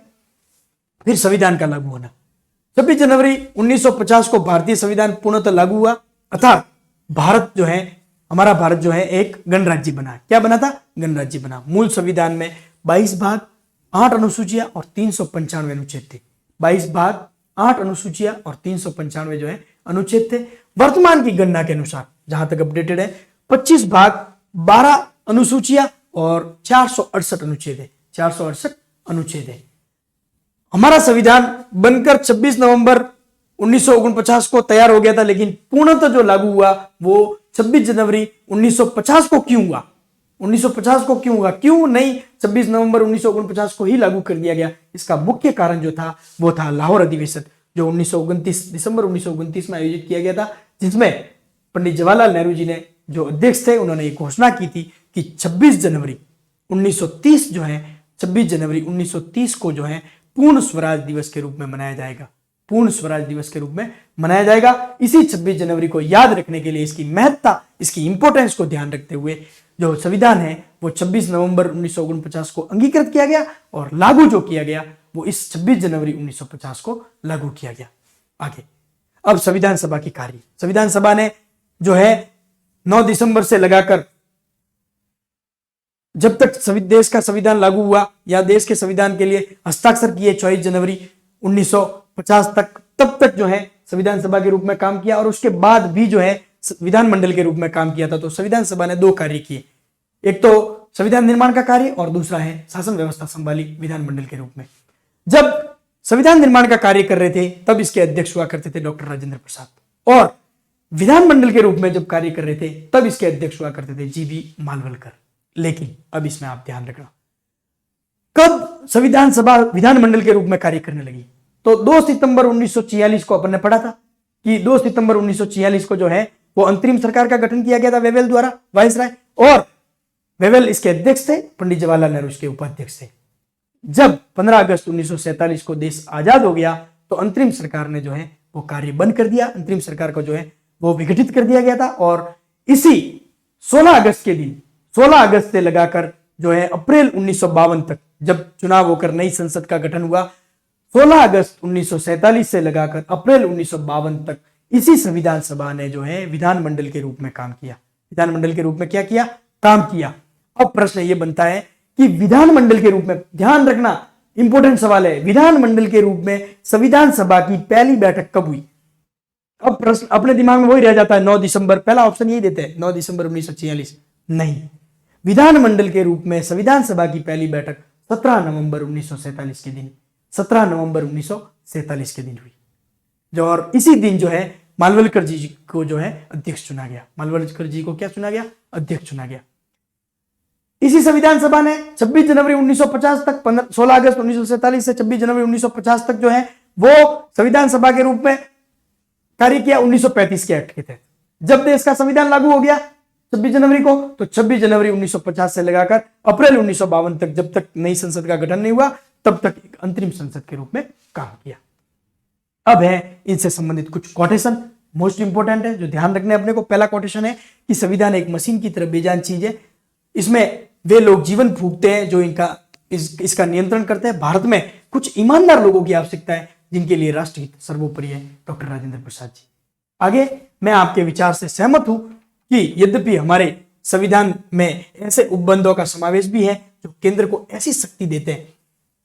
फिर संविधान का लागू होना, 26 जनवरी 1950 को भारतीय संविधान पूर्णतः लागू हुआ, अर्थात भारत जो है, हमारा भारत जो है एक गणराज्य बना। क्या बना था? गणराज्य बना। मूल संविधान में 22 भाग, 8 अनुसूचियां और 395 अनुच्छेद थे। 22 भाग, 8 अनुसूचियां और 395 जो है अनुच्छेद थे। वर्तमान की गणना के अनुसार जहां तक अपडेटेड है 25 भाग, 12 अनुसूचियां और 468 अनुच्छेद है। 468 अनुच्छेद है। हमारा संविधान बनकर 26 नवंबर 1949 को तैयार हो गया था, लेकिन पूर्णतः जो लागू हुआ वो 26 जनवरी 1950 को क्यों हुआ? 1950 को क्यों हुआ? क्यों नहीं 26 नवंबर 1949 को ही लागू कर दिया गया? इसका मुख्य कारण जो था वो था लाहौर अधिवेशन, जो 1929 दिसंबर 1929 में आयोजित किया गया था, जिसमें पंडित जवाहरलाल नेहरू जी ने जो अध्यक्ष थे उन्होंने ये घोषणा की थी कि 26 जनवरी 1930 जो है 26 जनवरी 1930 को जो है पूर्ण स्वराज दिवस के रूप में मनाया जाएगा। पूर्ण स्वराज दिवस के रूप में मनाया जाएगा। इसी 26 जनवरी को याद रखने के लिए, इसकी महत्ता, इसकी इंपॉर्टेंस को ध्यान रखते हुए जो संविधान है वो 26 नवंबर 1949 को अंगीकृत किया गया और लागू जो किया गया वो इस 26 जनवरी 1950 को लागू किया गया। आगे अब संविधान सभा की कार्य। संविधान सभा ने जो है 9 दिसंबर से लगाकर जब तक देश का संविधान लागू हुआ या देश के संविधान के लिए हस्ताक्षर किए 24 जनवरी 1950 तक, तब तक जो है संविधान सभा के रूप में काम किया और उसके बाद भी जो है विधानमंडल के रूप में काम किया था। तो संविधान सभा ने 2 कार्य किए, एक तो संविधान निर्माण का कार्य और दूसरा है शासन व्यवस्था संभाली विधानमंडल के रूप में। जब संविधान निर्माण का कार्य कर रहे थे तब इसके अध्यक्ष हुआ करते थे डॉक्टर राजेंद्र प्रसाद, और विधानमंडल के रूप में जब कार्य कर रहे थे तब इसके अध्यक्ष हुआ करते थे जीबी मालवलकर। लेकिन अब इसमें आप ध्यान रखना, कब संविधान सभा विधानमंडल के रूप में कार्य करने लगी? तो 2 सितंबर 1946 को अपन ने पढ़ा था कि 2 सितंबर 1946 को जो है वो अंतरिम सरकार का गठन किया गया था वेवेल द्वारा, वायसराय, और वेवेल इसके अध्यक्ष थे, पंडित जवाहरलाल नेहरू इसके उपाध्यक्ष थे। जब 15 अगस्त 1947 को देश आजाद हो गया तो अंतरिम सरकार ने जो है वो कार्य बंद कर दिया। अंतरिम सरकार को जो है वो विघटित कर दिया गया था और इसी 16 अगस्त के दिन, 16 अगस्त से लगाकर जो है अप्रैल 1952 तक, जब चुनाव होकर नई संसद का गठन हुआ, 16 अगस्त 1947 से लगाकर अप्रैल 1952 तक इसी संविधान सभा ने जो है विधानमंडल के रूप में काम किया। विधानमंडल के रूप में क्या किया? काम किया। अब प्रश्न ये बनता है कि विधानमंडल के रूप में, ध्यान रखना इंपॉर्टेंट सवाल है, विधानमंडल के रूप में संविधान सभा की पहली बैठक कब हुई? अब प्रश्न अपने दिमाग में वही रह जाता है 9 दिसंबर, पहला ऑप्शन यही देते हैं 9 दिसंबर 1946। नहीं, विधानमंडल के रूप में संविधान सभा की पहली बैठक 17 नवंबर 1947 के दिन, 17 नवंबर 1947 के दिन हुई, जो और इसी दिन जो है मालवलकर जी को जो है अध्यक्ष चुना गया। मालवलकर जी को क्या चुना गया? अध्यक्ष चुना गया। इसी संविधान सभा ने 26 जनवरी 1950 तक, 16 अगस्त 1947 से 26 जनवरी 1950 तक जो है वो संविधान सभा के रूप में कार्य किया 1935 के एक्ट के तहत। जब देश का संविधान लागू हो गया 26 जनवरी को, तो 26 जनवरी 1950 से लगाकर अप्रैल 1952 तक, जब तक नई संसद का गठन नहीं हुआ तब तक एक अंतरिम संसद के रूप में काम किया। अब है इनसे संबंधित कुछ कोटेशन, मोस्ट इंपोर्टेंट है जो ध्यान रखने अपने को। पहला कोटेशन है कि संविधान एक मशीन की तरह बेजान चीज है, इसमें वे लोग जीवन फूंकते हैं जो इसका नियंत्रण करते हैं। भारत में कुछ ईमानदार लोगों की आवश्यकता है जिनके लिए राष्ट्रहित सर्वोपरि है। डॉक्टर राजेंद्र प्रसाद जी। आगे मैं आपके विचार से सहमत हूं कि यद्यपि हमारे संविधान में ऐसे उपबंधों का समावेश भी है जो केंद्र को ऐसी शक्ति देते हैं,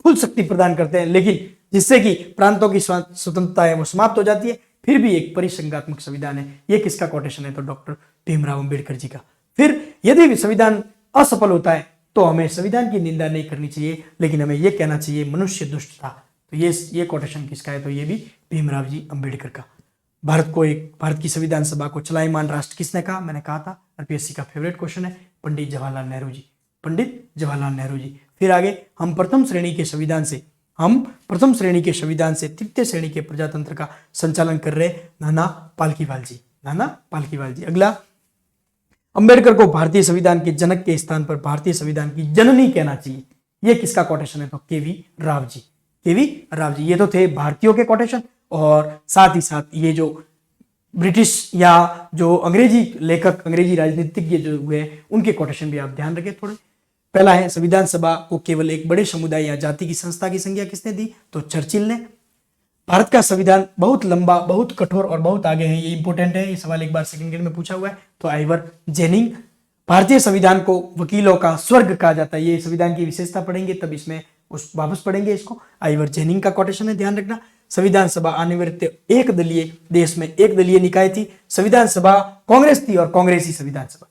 फुल शक्ति प्रदान करते हैं, लेकिन जिससे कि प्रांतों की स्वतंत्रता है वो समाप्त हो जाती है, फिर भी एक परिसंघात्मक संविधान है। ये किसका कोटेशन है? तो डॉक्टर भीमराव अंबेडकर जी का। फिर यदि संविधान असफल होता है तो हमें संविधान की निंदा नहीं करनी चाहिए, लेकिन हमें यह कहना चाहिए मनुष्य दुष्ट था। तो ये कोटेशन किसका है? तो ये भी भीमराव जी अंबेडकर का। भारत की संविधान सभा को चलायमान राष्ट्र किसने कहा? मैंने कहा था आरपीएससी का फेवरेट क्वेश्चन है, पंडित जवाहरलाल नेहरू जी। पंडित जवाहरलाल नेहरू जी। फिर आगे हम प्रथम श्रेणी के संविधान से तृतीय श्रेणी के प्रजातंत्र का संचालन कर रहे नाना पालकीवाल जी। नाना पालकीवाल जी। अगला अंबेडकर को भारतीय संविधान के जनक के स्थान पर भारतीय संविधान की जननी कहना चाहिए। ये किसका कोटेशन है? तो केवी राव जी। केवी राव जी, ये तो थे भारतीयों के कोटेशन, और साथ ही साथ ये जो ब्रिटिश या जो अंग्रेजी लेखक, अंग्रेजी राजनीतिज्ञ जो हुए उनके कोटेशन भी आप ध्यान रखें थोड़े। पहला है, संविधान सभा को केवल एक बड़े समुदाय या जाति की संस्था की संज्ञा किसने दी? तो चर्चिल ने। भारत का संविधान बहुत लंबा, बहुत कठोर और बहुत आगे है, ये इंपॉर्टेंट है, ये सवाल एक बार सेकंड ग्रेड में पूछा हुआ है, तो आइवर जेनिंग। भारतीय संविधान को वकीलों का स्वर्ग कहा जाता है, ये संविधान की विशेषता पढ़ेंगे तब इसमें उस वापस पढ़ेंगे इसको। आइवर जेनिंग का कोटेशन है, ध्यान रखना। संविधान सभा अनिवार्य एक दलीय, देश में एक दलीय निकाय थी। संविधान सभा कांग्रेस थी और कांग्रेसी संविधान सभा,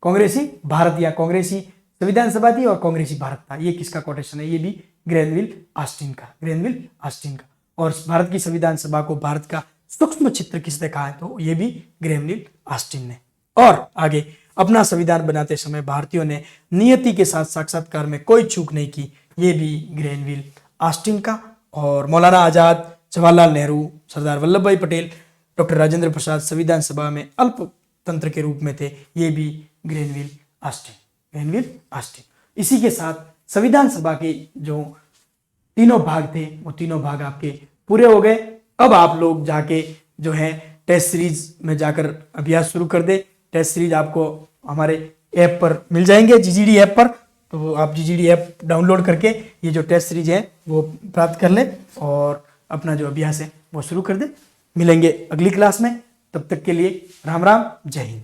कांग्रेसी भारत या कांग्रेसी संविधान सभा थी और कांग्रेसी भारत था। ये किसका कोटेशन है? ये भी ग्रेनविल ऑस्टिन का, ग्रेनविल ऑस्टिन का। और भारत की संविधान सभा को भारत का सूक्ष्म चित्र किसने कहा है? तो ये भी ग्रेनविल ऑस्टिन ने। और आगे, अपना संविधान बनाते समय भारतीयों ने नियति के साथ साक्षात्कार में कोई चूक नहीं की, ये भी ग्रेनविल ऑस्टिन का। और मौलाना आजाद, जवाहरलाल नेहरू, सरदार वल्लभ भाई पटेल, डॉक्टर राजेंद्र प्रसाद संविधान सभा में अल्पतंत्र के रूप में थे, ये भी ग्रेनविल ऑस्टिन, ग्रेनविल ऑस्टिन। इसी के साथ संविधान सभा के जो तीनों भाग थे वो तीनों भाग आपके पूरे हो गए। अब आप लोग जाके जो है टेस्ट सीरीज में जाकर अभ्यास शुरू कर दे। टेस्ट सीरीज आपको हमारे ऐप पर मिल जाएंगे, जीजीडी ऐप पर, तो आप जीजीडी ऐप डाउनलोड करके ये जो टेस्ट सीरीज है वो प्राप्त कर लें और अपना जो अभ्यास है वो शुरू कर दें। मिलेंगे अगली क्लास में, तब तक के लिए राम राम, जय हिंद।